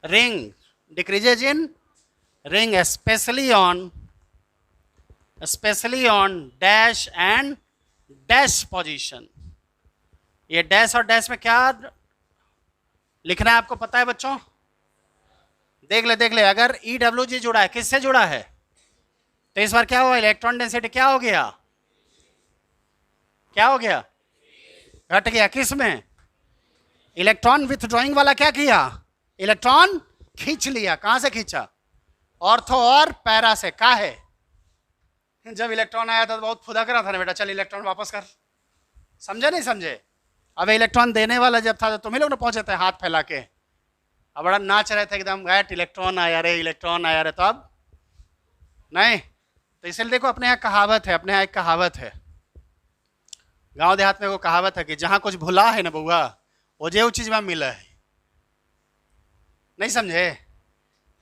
ring, especially on dash and dash position। ये डैश और डैश में क्या लिखना है आपको पता है बच्चों? देख ले, अगर EWG जुड़ा है, किससे जुड़ा है? तो इस बार क्या हुआ? इलेक्ट्रॉन डेंसिटी क्या हो गया? घट गया। किस में? इलेक्ट्रॉन विथड्रॉइंग वाला क्या किया? इलेक्ट्रॉन खींच लिया। कहां से खींचा? ऑर्थो और पैरा से। का है? जब इलेक्ट्रॉन आया था तो बहुत फुदक रहा था ना बेटा, चल इलेक्ट्रॉन वापस कर। समझे नहीं समझे? अब इलेक्ट्रॉन देने वाला जब था तो तुम ही लोग ना पहुंचे थे हाथ फैला के, अब बड़ा नाच रहे थे एकदम, गैट इलेक्ट्रॉन आया रे। तो अब नहीं। तो इसलिए देखो, अपने यहाँ कहावत है, गांव देहात में वो कहावत है कि जहां कुछ भुला है ना बउआ, वो जो चीज में मिला है। नहीं समझे?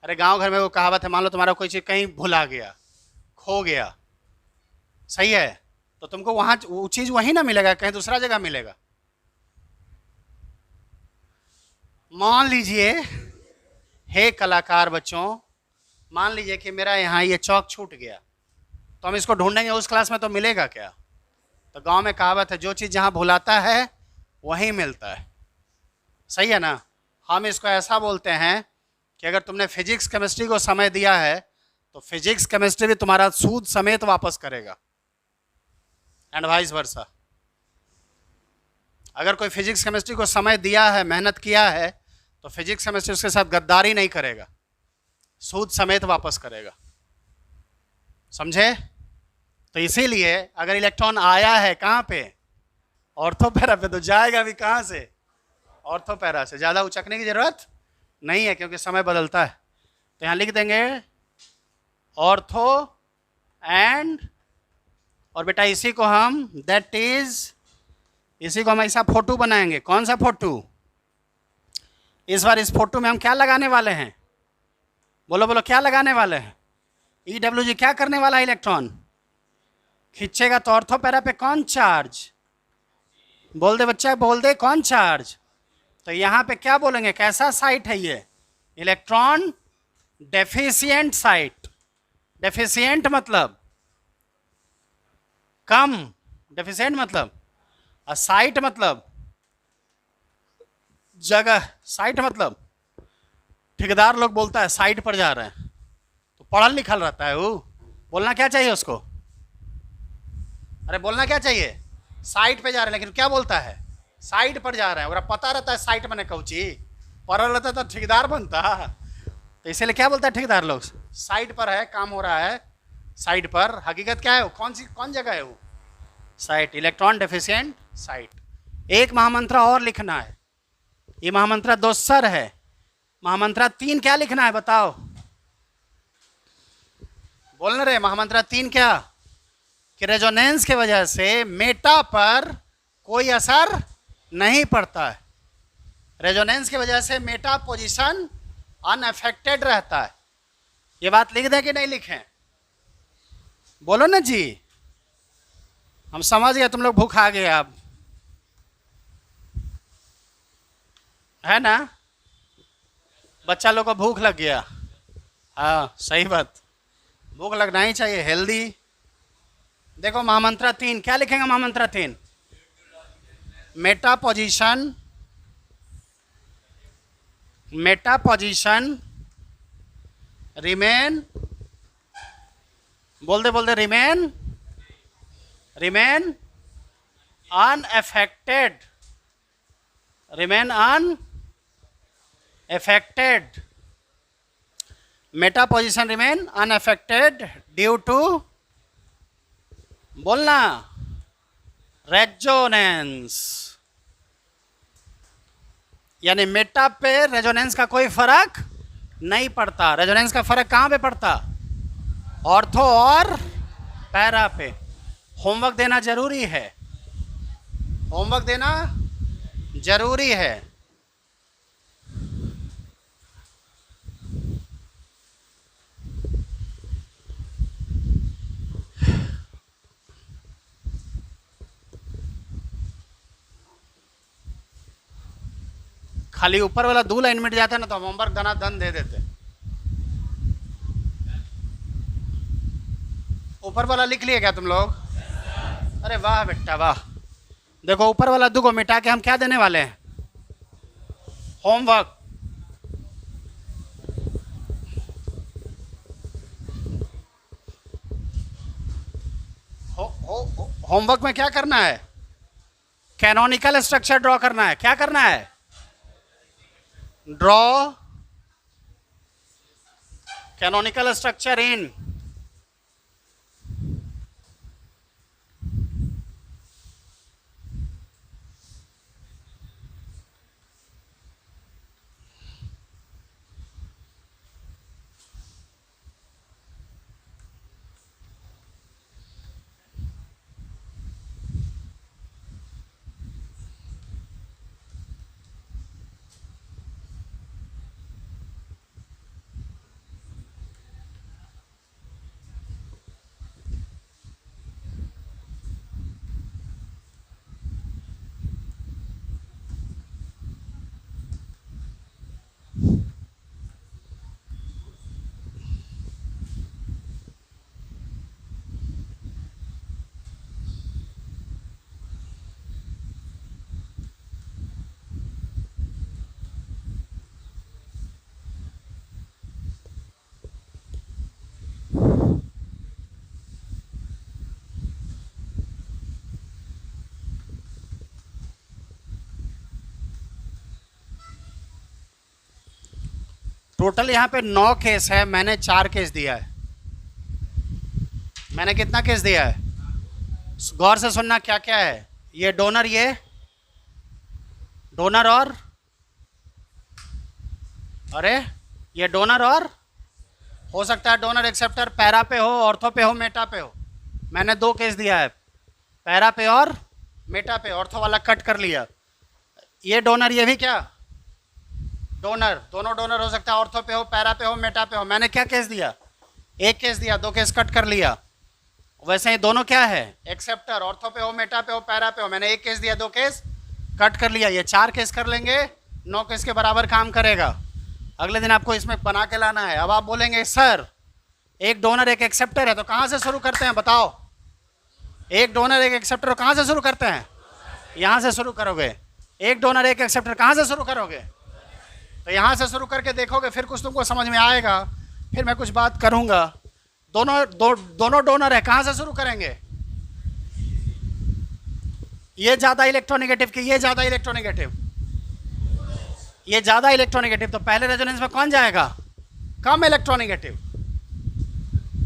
अरे गांव घर में वो कहावत है, मान लो तुम्हारा कोई चीज कहीं भुला गया, खो गया, सही है, तो तुमको वहां वो चीज वहीं ना मिलेगा, कहीं दूसरा जगह मिलेगा। मान लीजिए, हे कलाकार बच्चों, मान लीजिए कि मेरा यहाँ ये चौक छूट गया, तो हम इसको ढूंढेंगे उस क्लास में तो मिलेगा क्या? तो गांव में कहावत है, जो चीज़ जहाँ भुलाता है वहीं मिलता है। सही है ना? हम इसको ऐसा बोलते हैं कि अगर तुमने फिजिक्स केमिस्ट्री को समय दिया है तो फिजिक्स केमिस्ट्री भी तुम्हारा सूद समेत वापस करेगा, एंड वाइस वर्सा। अगर कोई फिजिक्स केमिस्ट्री को समय दिया है, मेहनत किया है, तो फिजिक्स केमिस्ट्री उसके साथ गद्दारी नहीं करेगा, सूद समेत वापस करेगा। समझे? तो इसीलिए अगर इलेक्ट्रॉन आया है कहाँ पे? ऑर्थोपैरा पे तो जाएगा भी कहाँ से, ऑर्थोपैरा से। ज़्यादा उचकने की जरूरत नहीं है क्योंकि समय बदलता है। तो यहाँ लिख देंगे ऑर्थो एंड, और बेटा इसी को हम दैट इज, इसी को हम ऐसा फोटो बनाएंगे। कौन सा फोटो? इस बार इस फोटो में हम क्या लगाने वाले हैं? बोलो बोलो, क्या लगाने वाले हैं? EWG क्या करने वाला है? इलेक्ट्रॉन खींचेगा। तो ऑर्थोपैरा पे कौन चार्ज? बोल दे बच्चा, बोल दे, कौन चार्ज? तो यहाँ पे क्या बोलेंगे? कैसा साइट है ये? Electron deficient site. डेफिशिएंट मतलब कम, डेफिशिएंट मतलब, और साइट मतलब जगह। साइट मतलब ठेकेदार लोग बोलता है साइट पर जा रहे हैं, तो पढ़ल लिखल रहता है वो। बोलना क्या चाहिए उसको? अरे बोलना क्या चाहिए? साइट पे जा रहे हैं, लेकिन क्या बोलता है? साइट पर जा रहे हैं। और पता रहता है साइट मैंने कौची, पढ़ल रहता तो ठेकेदार बनता। तो इसीलिए क्या बोलता है ठेकेदार लोग? साइट पर है, काम हो रहा है साइट पर। हकीकत क्या है वो? कौन जगह है वो? साइट। Electron deficient site. एक महामंत्र और लिखना है। ये महामंत्र दोसर है। महामंत्र 3 क्या लिखना है बताओ? बोलना रे, महामंत्र 3 क्या? कि रेजोनेंस के वजह से मेटा पर कोई असर नहीं पड़ता है। रेजोनेंस की वजह से मेटा पोजीशन अनअफेक्टेड रहता है। ये बात लिख दें कि नहीं लिखें? बोलो ना जी। हम समझ गए, तुम लोग भूखा गए अब, है ना? बच्चा लोग को भूख लग गया। हाँ सही बात, भूख लगना ही चाहिए, हेल्दी। देखो महामंत्र 3 क्या लिखेंगे? महामंत्र 3 meta position, meta position remain, बोल दे remain, remain unaffected, remain unaffected. Meta position remain unaffected due to, बोलना, रेजोनेंस। यानी मेटा पे रेजोनेंस का कोई फर्क नहीं पड़ता। रेजोनेंस का फर्क कहां पे पड़ता? ऑर्थो और पैरा पे। होमवर्क देना जरूरी है, होमवर्क देना जरूरी है। खाली ऊपर वाला 2 लाइन मिट जाता है ना तो हम होमवर्क धन दे देते। ऊपर वाला लिख लिए क्या तुम लोग? अरे वाह बेटा वाह। देखो ऊपर वाला 2 को मिटा के हम क्या देने वाले हैं? होमवर्क। होमवर्क में क्या करना है? कैनोनिकल स्ट्रक्चर ड्रॉ करना है। क्या करना है? Draw canonical structure in, total यहाँ पे 9 केस है, मैंने 4 केस दिया है। मैंने कितना केस दिया है? गौर से सुनना क्या क्या है। ये डोनर, ये डोनर और, अरे ये डोनर और, हो सकता है डोनर एक्सेप्टर पैरा पे हो, ऑर्थो पे हो, मेटा पे हो। मैंने 2 केस दिया है, पैरा पे और मेटा पे। ऑर्थो वाला कट कर लिया। ये डोनर, ये भी क्या डोनर, दोनों डोनर हो सकता है, ऑर्थो पे हो, पैरा पे हो, मेटा पे हो। मैंने क्या केस दिया? 1 केस दिया, 2 केस कट कर लिया। वैसे ही दोनों क्या है? एक्सेप्टर, ऑर्थो पे हो, मेटा पे हो, पैरा पे हो। मैंने 1 केस दिया, 2 केस कट कर लिया। ये 4 केस कर लेंगे, 9 केस के बराबर काम करेगा। अगले दिन आपको इसमें बना के लाना है। अब आप बोलेंगे सर एक डोनर एक एक्सेप्टर है, तो कहाँ से शुरू करते हैं बताओ? एक डोनर एक एक्सेप्टर कहाँ से शुरू करते हैं? यहाँ से शुरू करोगे। एक डोनर एक एक्सेप्टर कहाँ से शुरू करोगे? तो यहाँ से शुरू करके देखोगे, फिर कुछ तुमको समझ में आएगा। फिर मैं कुछ बात करूँगा। दोनों डोनर है, कहाँ से शुरू करेंगे? ये ज़्यादा इलेक्ट्रोनेगेटिव कि ये ज़्यादा इलेक्ट्रोनेगेटिव? ये ज़्यादा इलेक्ट्रोनेगेटिव, तो पहले रेजोनेंस में कौन जाएगा? कम इलेक्ट्रोनेगेटिव।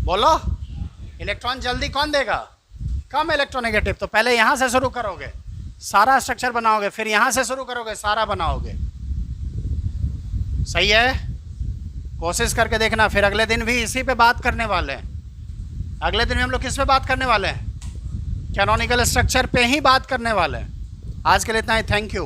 बोलो, इलेक्ट्रॉन जल्दी कौन देगा? कम इलेक्ट्रोनेगेटिव। तो पहले यहाँ से शुरू करोगे, सारा स्ट्रक्चर बनाओगे, फिर यहाँ से शुरू करोगे, सारा बनाओगे। सही है? कोशिश करके देखना। फिर अगले दिन भी इसी पे बात करने वाले हैं। अगले दिन भी हम लोग किस पे बात करने वाले हैं? कैनोनिकल स्ट्रक्चर पे ही बात करने वाले हैं। आज के लिए इतना ही। Thank you.